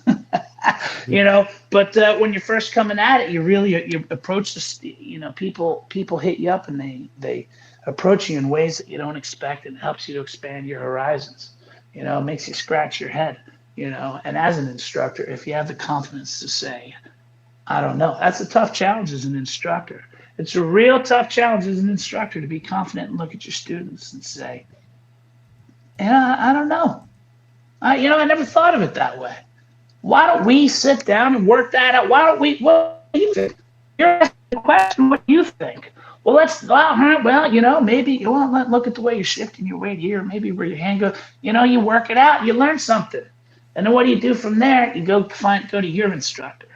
You know, but when you're first coming at it, you approach this. You know, people hit you up and they approach you in ways that you don't expect, and it helps you to expand your horizons. You know, it makes you scratch your head. You know, and as an instructor, if you have the confidence to say, "I don't know," that's a tough challenge as an instructor. It's a real tough challenge as an instructor to be confident and look at your students and say, "Yeah, I don't know. I never thought of it that way. Why don't we sit down and work that out? Why don't we? What do you think? You're asking the question. What do you think? Well, maybe. Well, look at the way you're shifting your weight here. Maybe where your hand goes. You work it out. You learn something, and then what do you do from there? You go to your instructor.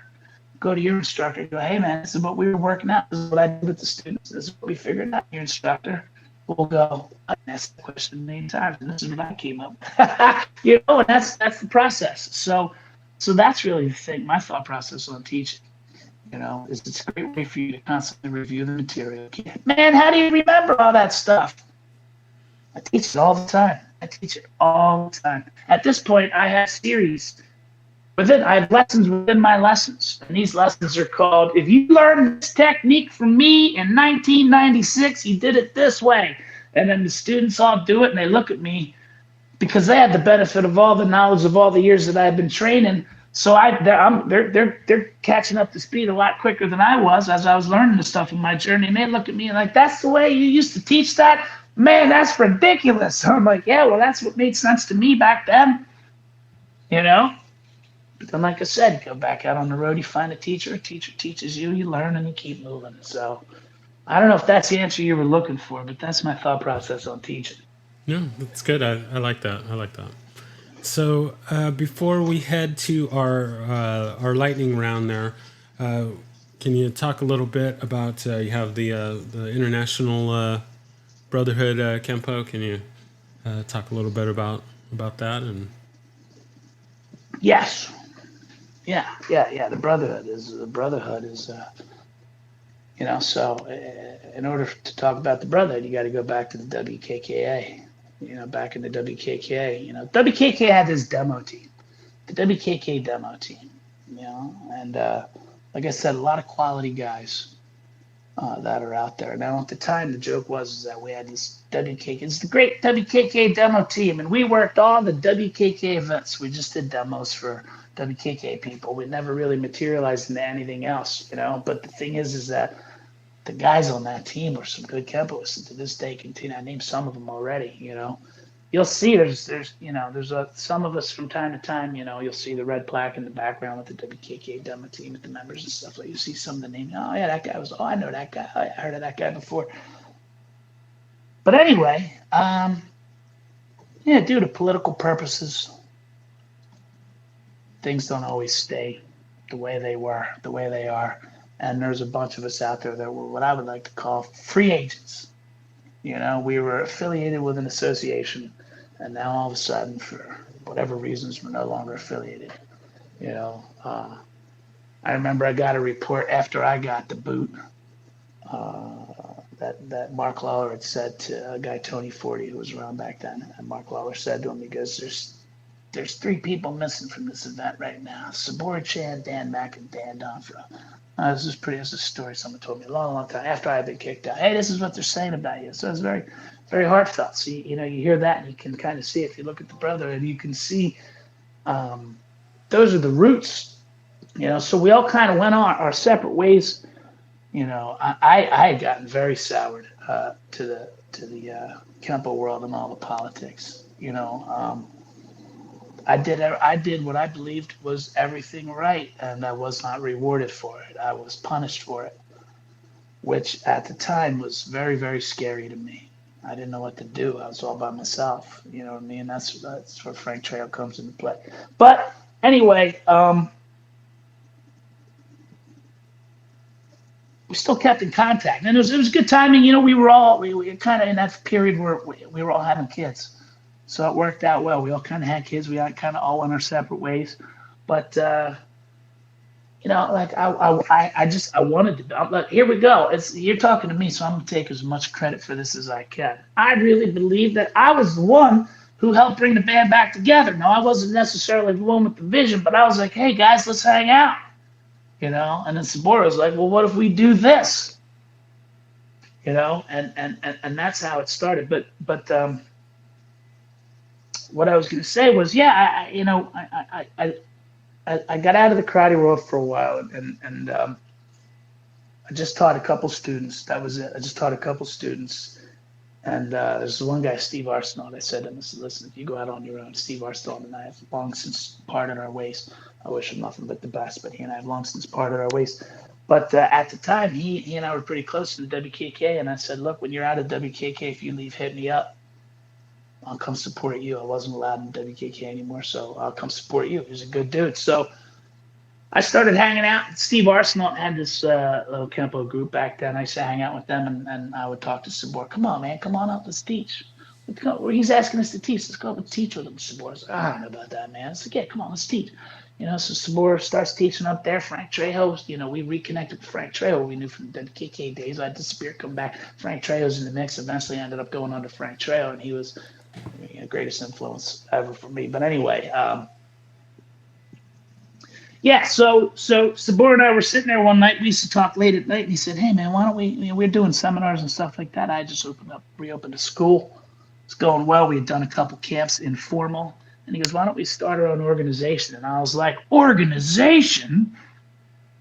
Go to your instructor and go, "Hey, man, this is what we were working out. This is what I did with the students. This is what we figured out." Your instructor will go, "I asked the question a million times, and this is what I came up with." And that's the process. So that's really the thing. My thought process on teaching, is it's a great way for you to constantly review the material. Man, how do you remember all that stuff? I teach it all the time. I teach it all the time. At this point, I have series I have lessons within my lessons, and these lessons are called, "If you learned this technique from me in 1996, you did it this way." And then the students all do it, and they look at me because they had the benefit of all the knowledge of all the years that I've been training. So they're catching up to speed a lot quicker than I was as I was learning the stuff in my journey. And they look at me like, "That's the way you used to teach that? Man, that's ridiculous." So I'm like, "Yeah, well, that's what made sense to me back then." You know? But then, like I said, you go back out on the road, you find a teacher teaches you, you learn, and you keep moving. So I don't know if that's the answer you were looking for, but that's my thought process on teaching. Yeah, that's good. I like that. I like that. So before we head to our lightning round, there, can you talk a little bit about you have the international brotherhood Kempo? Can you talk a little bit about that and Yes. Yeah. The brotherhood is. So in order to talk about the brotherhood, you got to go back to the WKKA. Back in the WKKA, WKK had this demo team, the WKK demo team. And like I said, a lot of quality guys that are out there. Now, at the time, the joke was that we had this WKK. It's the great WKK demo team, and we worked all the WKK events. We just did demos for WKK people. We never really materialized into anything else, But the thing is that the guys on that team were some good Kempoists, and to this day continue. I named some of them already, you'll see there's some of us from time to time, you'll see the red plaque in the background with the WKK demo team with the members and stuff. Like you see some of the names. Oh yeah, that guy was. Oh, I know that guy. Oh, yeah, I heard of that guy before. But anyway, yeah, due to political purposes, things don't always stay the way they were, the way they are. And there's a bunch of us out there that were what I would like to call free agents. We were affiliated with an association, and now all of a sudden, for whatever reasons, we're no longer affiliated. I remember I got a report after I got the boot that Mark Lawler had said to a guy, Tony Forty, who was around back then. And Mark Lawler said to him, he goes, there's 3 people missing from this event right now: Sabora Chan, Dan Meck, and Dan Donfro. This is a story someone told me a long, long time after I had been kicked out. Hey, this is what they're saying about you. So it's very, very heartfelt. So, you hear that and you can kind of see it. If you look at the brotherhood, you can see those are the roots. So we all kind of went our separate ways. I had gotten very soured to the Kempo world and all the politics. I did what I believed was everything right, and I was not rewarded for it. I was punished for it, which at the time was very, very scary to me. I didn't know what to do. I was all by myself. You know what I mean? That's where Frank Trejo comes into play. But anyway, we still kept in contact, and it was good timing. We were kind of in that period where we were all having kids. So it worked out well. We all kind of had kids. We kind of all went our separate ways. But, like I wanted to. I'm like, here we go. You're talking to me, so I'm going to take as much credit for this as I can. I really believe that I was the one who helped bring the band back together. Now, I wasn't necessarily the one with the vision, but I was like, hey, guys, let's hang out. And then Sabora was like, well, what if we do this? And that's how it started. But what I was going to say was, yeah, I got out of the karate world for a while, and I just taught a couple students. That was it. I just taught a couple students, and there's one guy, Steve Arsenault. I said to him, listen, if you go out on your own, Steve Arsenault and I have long since parted our ways. I wish him nothing but the best, but he and I have long since parted our ways. But at the time, he and I were pretty close to the WKK, and I said, look, when you're out of WKK, if you leave, hit me up. I'll come support you. I wasn't allowed in WKK anymore, so I'll come support you. He's a good dude. So I started hanging out. Steve Arsenault had this little Kempo group back then. I used to hang out with them, and I would talk to Sabor. Come on, man. Come on up. Let's teach. Let's go. He's asking us to teach. Let's go up and teach with him. Sabor's like, I don't know about that, man. It's like, yeah, come on, let's teach. So Sabor starts teaching up there. Frank Trejo, we reconnected with Frank Trejo. We knew from the WKK days. I had the Spear come back. Frank Trejo's in the mix. Eventually ended up going under Frank Trejo, and he was greatest influence ever for me. But anyway, so Sabor and I were sitting there one night. We used to talk late at night, and he said, hey, man, why don't we, we're doing seminars and stuff like that. I just reopened a school. It's going well. We had done a couple camps, informal. And he goes, why don't we start our own organization? And I was like, organization?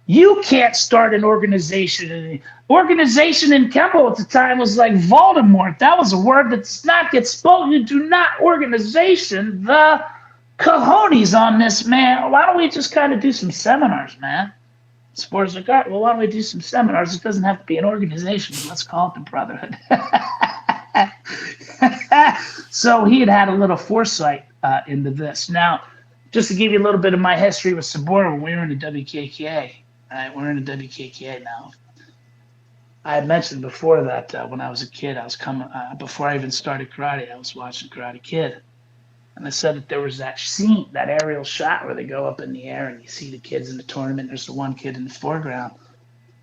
You can't start an organization. Organization in Kempo at the time was like Voldemort. That was a word that does not get spoken. You do not organization. The cojones on this, man. Why don't we just kind of do some seminars, man? Sports like, all right, well, why don't we do some seminars? It doesn't have to be an organization. Let's call it the Brotherhood. So he had a little foresight into this. Now, just to give you a little bit of my history with Sabora, when we were in the WKKA, we're in the WKKA now. I had mentioned before that when I was a kid, I was coming, before I even started karate, I was watching Karate Kid. And I said that there was that scene, that aerial shot where they go up in the air and you see the kids in the tournament. There's the one kid in the foreground.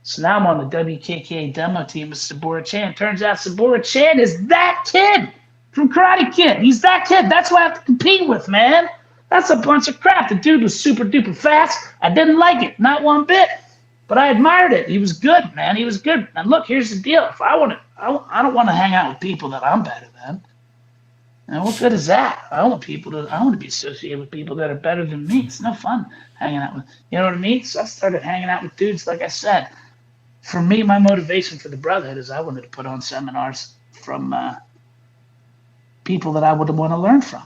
So now I'm on the WKKA demo team with Sabora Chan. Turns out Sabora Chan is that kid from Karate Kid. He's that kid. That's who I have to compete with, man. That's a bunch of crap. The dude was super duper fast. I didn't like it, not one bit. But I admired it. He was good, man. He was good. And look, here's the deal. If I don't want to hang out with people that I'm better than. And what good is that? I want to be associated with people that are better than me. It's no fun hanging out with, you know what I mean? So I started hanging out with dudes, like I said. For me, my motivation for the Brotherhood is I wanted to put on seminars from people that I would want to learn from,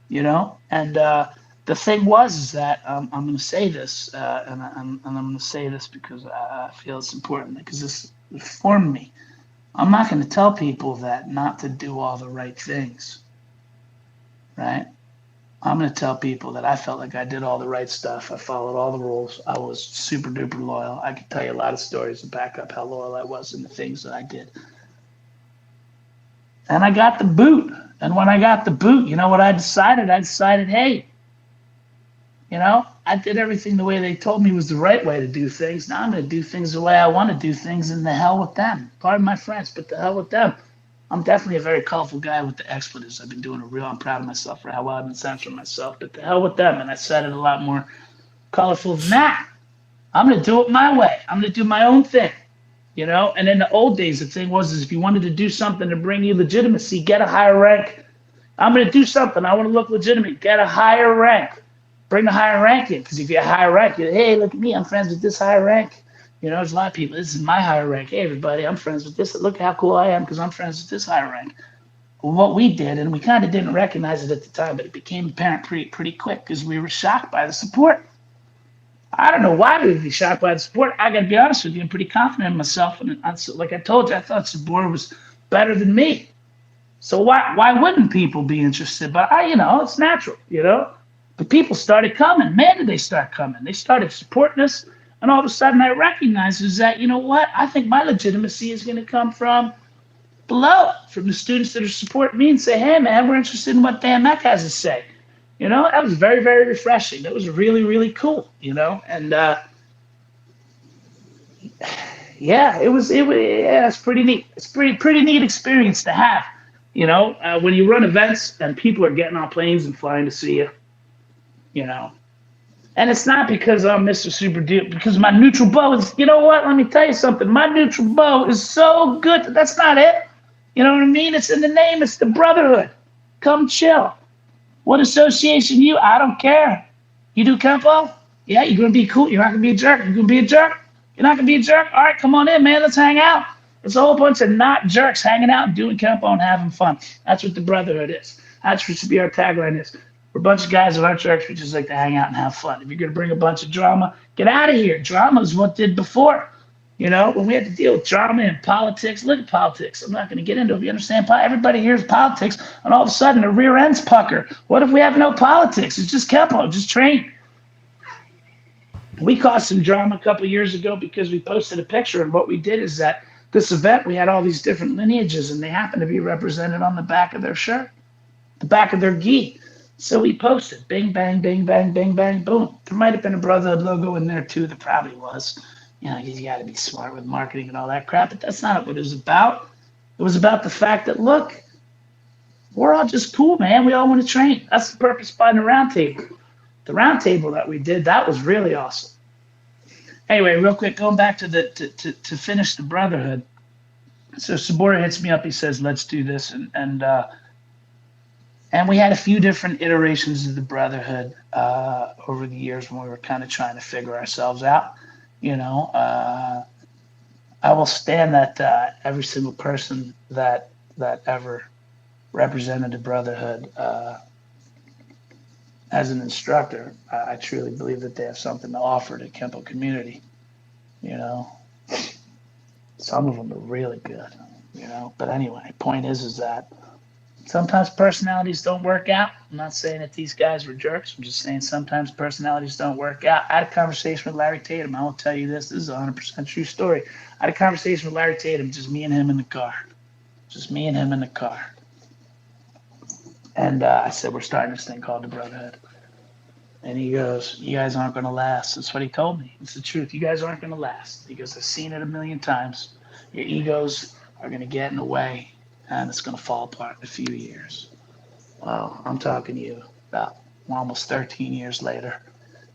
you know? And the thing was is that I'm going to say this, and I'm going to say this because I feel it's important because this formed me. I'm not going to tell people that not to do all the right things, right? I'm going to tell people that I felt like I did all the right stuff. I followed all the rules. I was super duper loyal. I could tell you a lot of stories to back up how loyal I was in the things that I did. And I got the boot. And when I got the boot, you know what I decided? I decided, hey, I did everything the way they told me was the right way to do things. Now I'm going to do things the way I want to do things, and the hell with them. Pardon my French, but the hell with them. I'm definitely a very colorful guy with the expletives. I've been doing I'm proud of myself for how well I've been censoring myself, but the hell with them. And I said it a lot more colorful than that. I'm going to do it my way. I'm going to do my own thing, And in the old days, the thing was, is if you wanted to do something to bring you legitimacy, get a higher rank. I'm going to do something. I want to look legitimate. Get a higher rank. Bring the higher rank in. Because if you're a higher rank, hey, look at me. I'm friends with this higher rank. There's a lot of people. This is my higher rank. Hey, everybody, I'm friends with this. Look how cool I am because I'm friends with this higher rank. Well, what we did, and we kind of didn't recognize it at the time, but it became apparent pretty quick because we were shocked by the support. I don't know why we would be shocked by the support. I got to be honest with you. I'm pretty confident in myself. And like I told you, I thought Sabora was better than me. So why wouldn't people be interested? But it's natural, But people started coming. Man, did they start coming. They started supporting us. And all of a sudden I recognized is that, I think my legitimacy is going to come from below, from the students that are supporting me and say, hey, man, we're interested in what Dan Meck has to say. That was very, very refreshing. That was really, really cool, And yeah, it's pretty neat. It's pretty neat experience to have. When you run events and people are getting on planes and flying to see you, And it's not because I'm Mr. Super Duper, because my neutral bow is, what? Let me tell you something. My neutral bow is so good. That's not it. You know what I mean? It's in the name. It's the brotherhood. Come chill. What association you? I don't care. You do Kempo? Yeah, you're going to be cool. You're not going to be a jerk. You're going to be a jerk? You're not going to be a jerk? All right, come on in, man. Let's hang out. It's a whole bunch of not jerks hanging out and doing Kempo and having fun. That's what the brotherhood is. That's what should be our tagline is. We're a bunch of guys that aren't jerks. We just like to hang out and have fun. If you're going to bring a bunch of drama, get out of here. Drama is what did before. When we had to deal with drama and politics, look at politics. I'm not going to get into it. You understand? Everybody hears politics, and all of a sudden the rear ends pucker. What if we have no politics? It's just Kempo, just train. We caused some drama a couple of years ago because we posted a picture, and what we did is that this event, we had all these different lineages, and they happened to be represented on the back of their shirt, the back of their gi. So we posted, bing, bang, bing, bang, bing, bang, boom. There might have been a Brotherhood logo in there too. There probably was. You got to be smart with marketing and all that crap, but that's not what it was about. It was about the fact that, look, we're all just cool, man. We all want to train. That's the purpose behind the roundtable. The roundtable that we did, that was really awesome. Anyway, real quick, going back to to finish the Brotherhood. So Sabora hits me up. He says, let's do this. And we had a few different iterations of the Brotherhood over the years when we were kind of trying to figure ourselves out. I will stand that every single person that ever represented the Brotherhood as an instructor, I truly believe that they have something to offer to the Kempo community. Some of them are really good. But anyway, point is that sometimes personalities don't work out. I'm not saying that these guys were jerks. I'm just saying sometimes personalities don't work out. I had a conversation with Larry Tatum. I will tell you this. This is a 100% true story. I had a conversation with Larry Tatum, just me and him in the car. Just me and him in the car. And I said, we're starting this thing called the Brotherhood. And he goes, you guys aren't going to last. That's what he told me. It's the truth. You guys aren't going to last. He goes, I've seen it a million times. Your egos are going to get in the way, and it's going to fall apart in a few years. Well, I'm talking to you about almost 13 years later.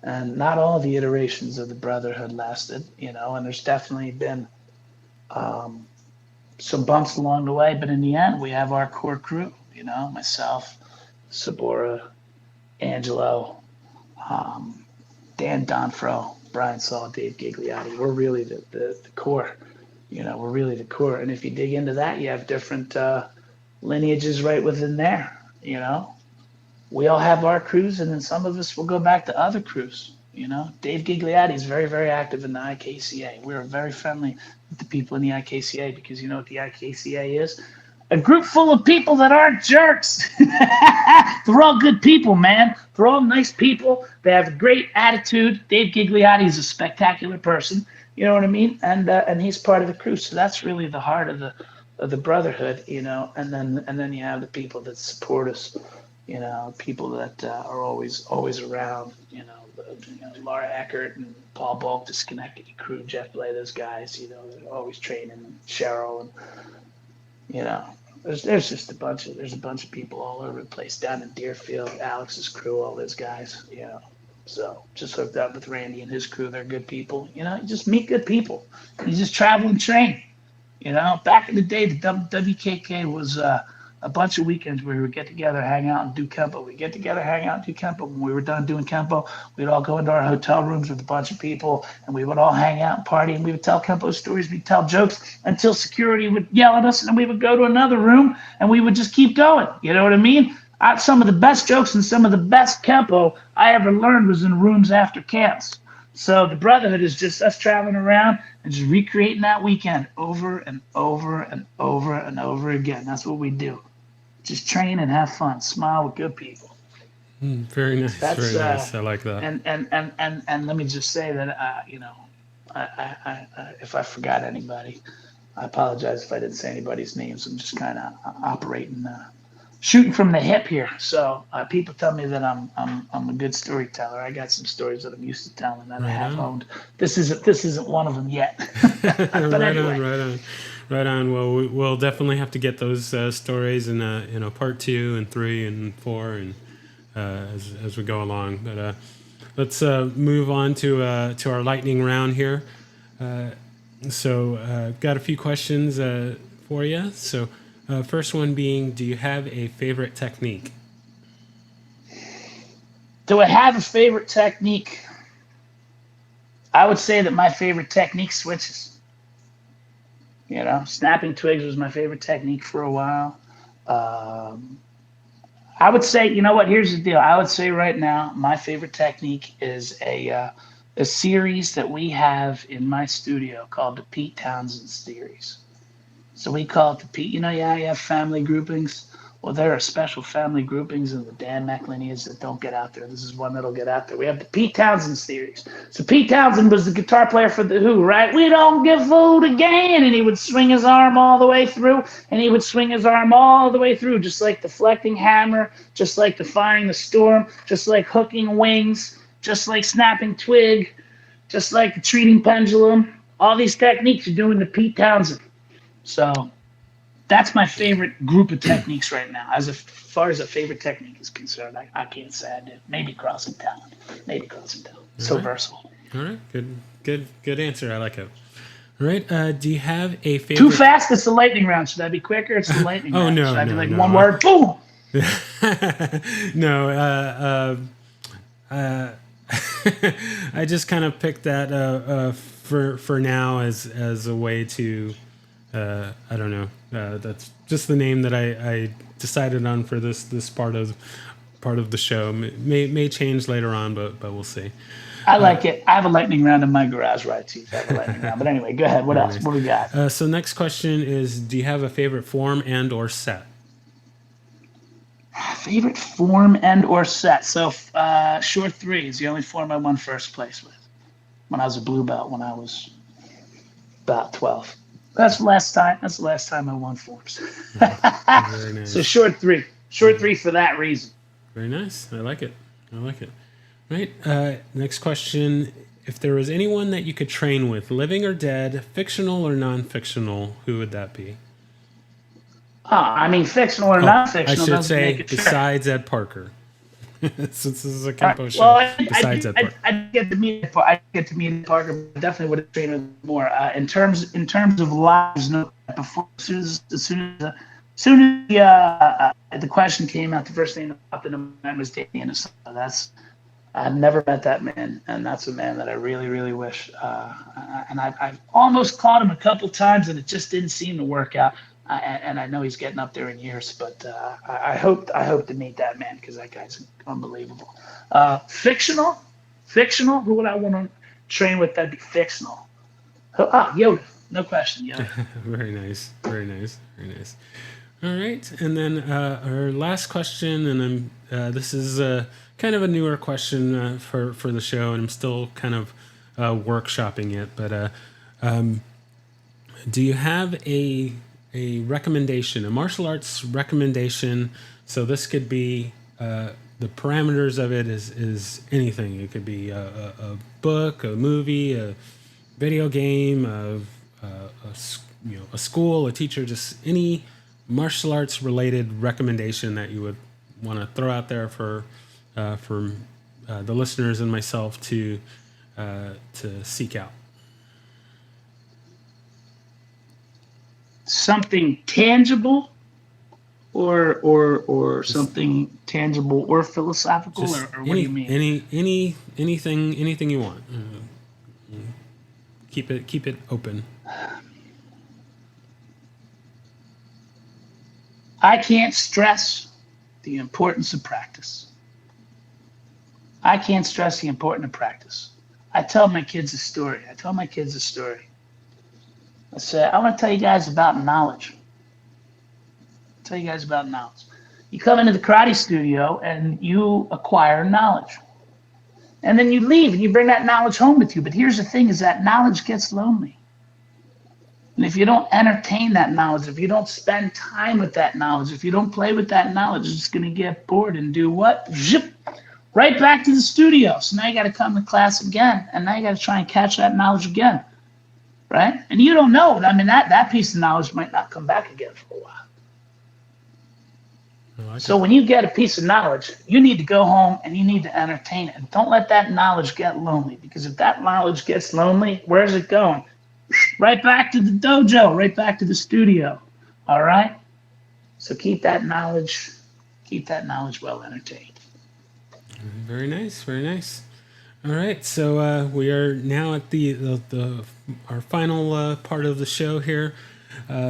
And not all the iterations of the Brotherhood lasted, and there's definitely been some bumps along the way. But in the end, we have our core crew, myself, Sabora, Angelo, Dan Donfro, Brian Saul, Dave Gigliotti. We're really the core. We're really the core. And if you dig into that, you have different lineages right within there. You know, we all have our crews, and then some of us will go back to other crews. You know, Dave Gigliotti is very, very active in the IKCA. We're very friendly with the people in the IKCA because you know what the IKCA is? A group full of people that aren't jerks. They're all good people, man. They're all nice people. They have a great attitude. Dave Gigliotti is a spectacular person. You know what I mean? And he's part of the crew. So that's really the heart of the brotherhood, you know. And then you have the people that support us, you know, people that are always around, Laura Eckert and Paul Bulk, the Schenectady crew, Jeff Blay, those guys, you know, they're always training, Cheryl, and you know, there's just there's a bunch of people all over the place down in Deerfield, Alex's crew, all those guys, you know. So just hooked up with Randy and his crew. They're good people. You know, you just meet good people. You just travel and train. You know, back in the day, the WKK was a bunch of weekends where we would get together, hang out, and do Kempo. We'd get together, hang out, and do Kempo. When we were done doing Kempo, we'd all go into our hotel rooms with a bunch of people, and we would all hang out and party, and we would tell Kempo stories, we'd tell jokes until security would yell at us, and then we would go to another room, and we would just keep going. You know what I mean? Some of the best jokes and some of the best Kempo I ever learned was in rooms after camps. So the brotherhood is just us traveling around and just recreating that weekend over and over and over and over again. That's what we do. Just train and have fun. Smile with good people. Very nice. Very nice. I like that. And let me just say that if I forgot anybody, I apologize if I didn't say anybody's names. I'm just kind of operating, shooting from the hip here. So people tell me that I'm a good storyteller. I got some stories that I'm used to telling that I have owned. This isn't one of them yet. But anyway. Right on. Well, we'll definitely have to get those stories in part 2 and 3 and 4 and as we go along. But let's move on to our lightning round here. So I've got a few questions for you. So first one being, do you have a favorite technique? Do I have a favorite technique? I would say that my favorite technique switches. You know, snapping twigs was my favorite technique for a while. I would say, you know what? Here's the deal. I would say right now, my favorite technique is a series that we have in my studio called the Pete Townsend series. So we call it the Pete. You know, you have family groupings. Well, there are special family groupings in the Dan Meck lineage that don't get out there. This is one that'll get out there. We have the Pete Townsend series. So Pete Townsend was the guitar player for The Who, right? We don't give food again. And he would swing his arm all the way through, and he would swing his arm all the way through, just like deflecting hammer, just like defying the storm, just like hooking wings, just like snapping twig, just like the treating pendulum. All these techniques are doing the Pete Townsend. So that's my favorite group of techniques right now. As far as a favorite technique is concerned, I can't say I do. Maybe crossing town. So versatile. All right. Good answer. I like it. All right. Do you have a favorite? Too fast? It's the lightning round. Should I be quicker? It's the lightning round. No. Should I be like one word? Boom! No. I just kind of picked that for now as a way to. I don't know. That's just the name that I decided on for this part of the show. May change later on, but we'll see. I like it. I have a lightning round in my garage, right? Too. I have a lightning round. But anyway, go ahead. What else? What do we got? So next question is: do you have a favorite form and or set? Favorite form and or set. So short 3 is the only form I won first place with when I was a blue belt when I was about 12. That's the last time I won forms. Very nice. So short 3 for that reason. Very nice. I like it. Right. Next question: if there was anyone that you could train with, living or dead, fictional or non-fictional, who would that be? I mean, fictional or non-fictional. I should say besides Ed Parker. Since this is a Kempo show. Well, besides Ed Parker. I get to meet Parker. But definitely would have trained with more. In terms of lives, no. Before as soon as the question came out, the first thing that popped into my mind was Damien Asada. I've never met that man, and that's a man that I really, really wish. And I've almost caught him a couple times, and it just didn't seem to work out. And I know he's getting up there in years, but I hope to meet that man because that guy's unbelievable. Fictional, fictional. Who would I want to train with? That'd be fictional. Yoda, no question, Yoda. Very nice. Very nice. Very nice. All right, and then our last question, and this is kind of a newer question for the show, and I'm still kind of workshopping it. But do you have a recommendation, a martial arts recommendation? So this could be the parameters of it is anything. It could be a book, a movie, a video game, a school, a teacher, just any martial arts related recommendation that you would want to throw out there for the listeners and myself to seek out. Something tangible, or something tangible or philosophical, or what do you mean? Anything you want. Keep it open. I can't stress the importance of practice. I can't stress the importance of practice. I tell my kids a story. I say, I want to tell you guys about knowledge. You come into the karate studio and you acquire knowledge. And then you leave and you bring that knowledge home with you. But here's the thing is that knowledge gets lonely. And if you don't entertain that knowledge, if you don't spend time with that knowledge, if you don't play with that knowledge, it's going to get bored and do what? Zip, right back to the studio. So now you got to come to class again. And now you got to try and catch that knowledge again. Right? And you don't know. I mean, that piece of knowledge might not come back again for a while. So when you get a piece of knowledge, you need to go home and you need to entertain it. And don't let that knowledge get lonely, because if that knowledge gets lonely, where's it going? Right back to the dojo, right back to the studio. All right? So keep that knowledge well entertained. Very nice, very nice. All right, so we are now at the our final part of the show here.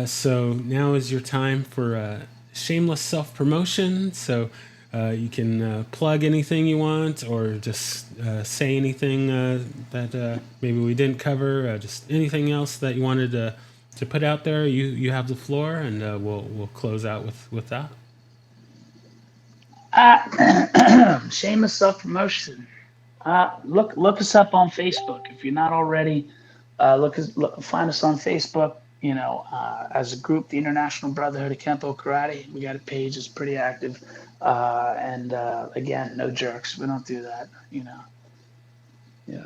So now is your time for shameless self-promotion. So you can plug anything you want, or just say anything that maybe we didn't cover. Just anything else that you wanted to put out there. You have the floor, and we'll close out with that. Shameless self-promotion. Look us up on Facebook if you're not already. Find us on Facebook. As a group, the International Brotherhood of Kempo Karate. We got a page that's pretty active, and again, no jerks. We don't do that.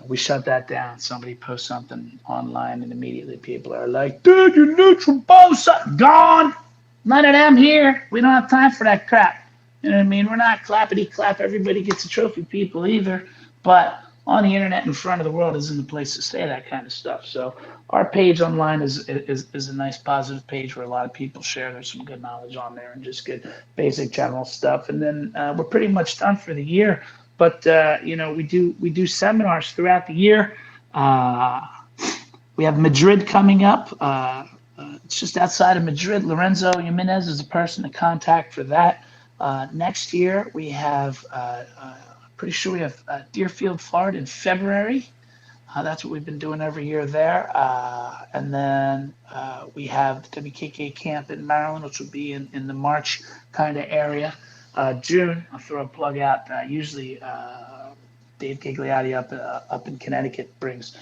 We shut that down. Somebody posts something online, and immediately people are like, "Dude, you're neutral, bosa, gone." None of them here. We don't have time for that crap. You know what I mean? We're not clappity clap. Everybody gets a trophy, people either. But on the internet in front of the world isn't the place to say that kind of stuff. So our page online is a nice positive page where a lot of people share. There's some good knowledge on there and just good basic general stuff. And then we're pretty much done for the year. But we do seminars throughout the year. We have Madrid coming up. It's just outside of Madrid. Lorenzo Jimenez is the person to contact for that. Next year we have. Pretty sure we have Deerfield, Florida in February. That's what we've been doing every year there. And then we have the WKK camp in Maryland, which will be in the March kind of area. June, I'll throw a plug out. Usually Dave Gigliotti up in Connecticut brings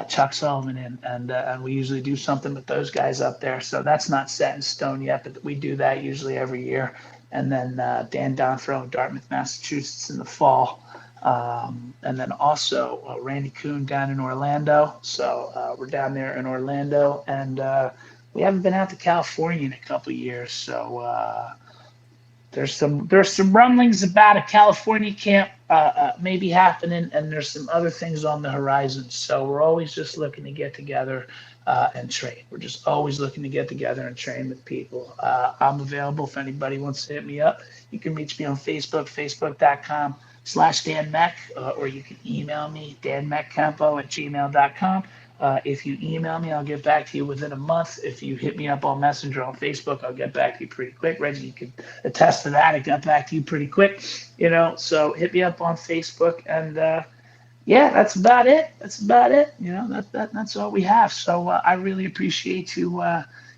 Chuck Sullivan in, and we usually do something with those guys up there. So that's not set in stone yet, but we do that usually every year. And then Dan Donfro in Dartmouth, Massachusetts in the fall. And then also Randy Kuhn down in Orlando. So we're down there in Orlando, and we haven't been out to California in a couple of years. So there's some rumblings about a California camp maybe happening, and there's some other things on the horizon. So we're always just looking to get together and train. We're just always looking to get together and train with people. I'm available if anybody wants to hit me up. You can reach me on Facebook, facebook.com/Dan Meck, or you can email me, danmeckkempo@gmail.com. If you email me, I'll get back to you within a month. If you hit me up on Messenger on Facebook, I'll get back to you pretty quick. Reggie, you can attest to that. I got back to you pretty quick, So hit me up on Facebook, and yeah, that's about it. That's about it. That's all we have. So I really appreciate you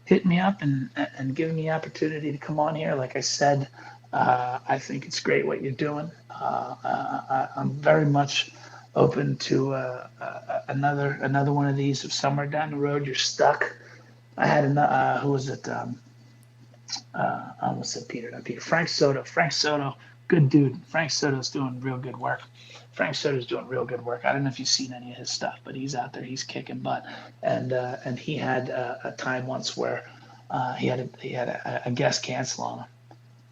hitting me up and giving me the opportunity to come on here. Like I said, I think it's great what you're doing. I'm very much open to another one of these. If somewhere down the road you're stuck, I had who was it? I almost said Peter, not Peter. Frank Soto. Frank Soto, good dude. Frank Soto's doing real good work. Frank Soto's doing real good work. I don't know if you've seen any of his stuff, but he's out there. He's kicking butt. And he had a time once where he had a guest cancel on him,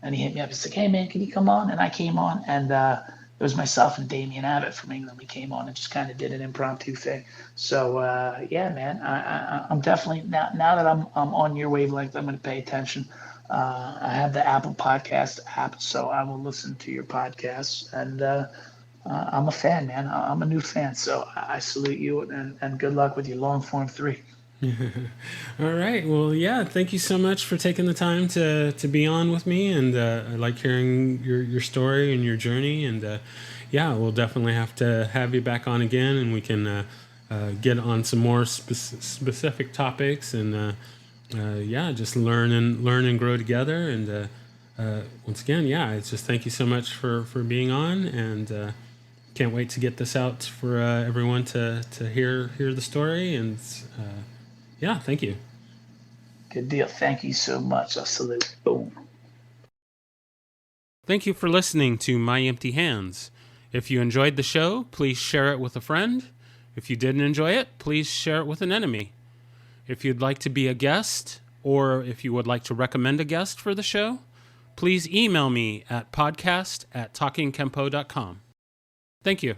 and he hit me up. He's like, "Hey man, can you come on?" And I came on, and it was myself and Damian Abbott from England. We came on and just kind of did an impromptu thing. So yeah, man, I'm definitely now that I'm on your wavelength, I'm going to pay attention. I have the Apple Podcast app, so I will listen to your podcasts, and I'm a fan, man. I'm a new fan, so I salute you, and good luck with your long form 3. All right. Well, yeah. Thank you so much for taking the time to be on with me, and I like hearing your story and your journey. And yeah, we'll definitely have to have you back on again, and we can get on some more specific topics, and yeah, just learn and grow together. And once again, yeah, it's just thank you so much for being on, and can't wait to get this out for everyone to hear the story. And yeah, thank you. Good deal. Thank you so much. I salute. Boom. Thank you for listening to My Empty Hands. If you enjoyed the show, please share it with a friend. If you didn't enjoy it, please share it with an enemy. If you'd like to be a guest, or if you would like to recommend a guest for the show, please email me at podcast@talkingkempo.com. Thank you.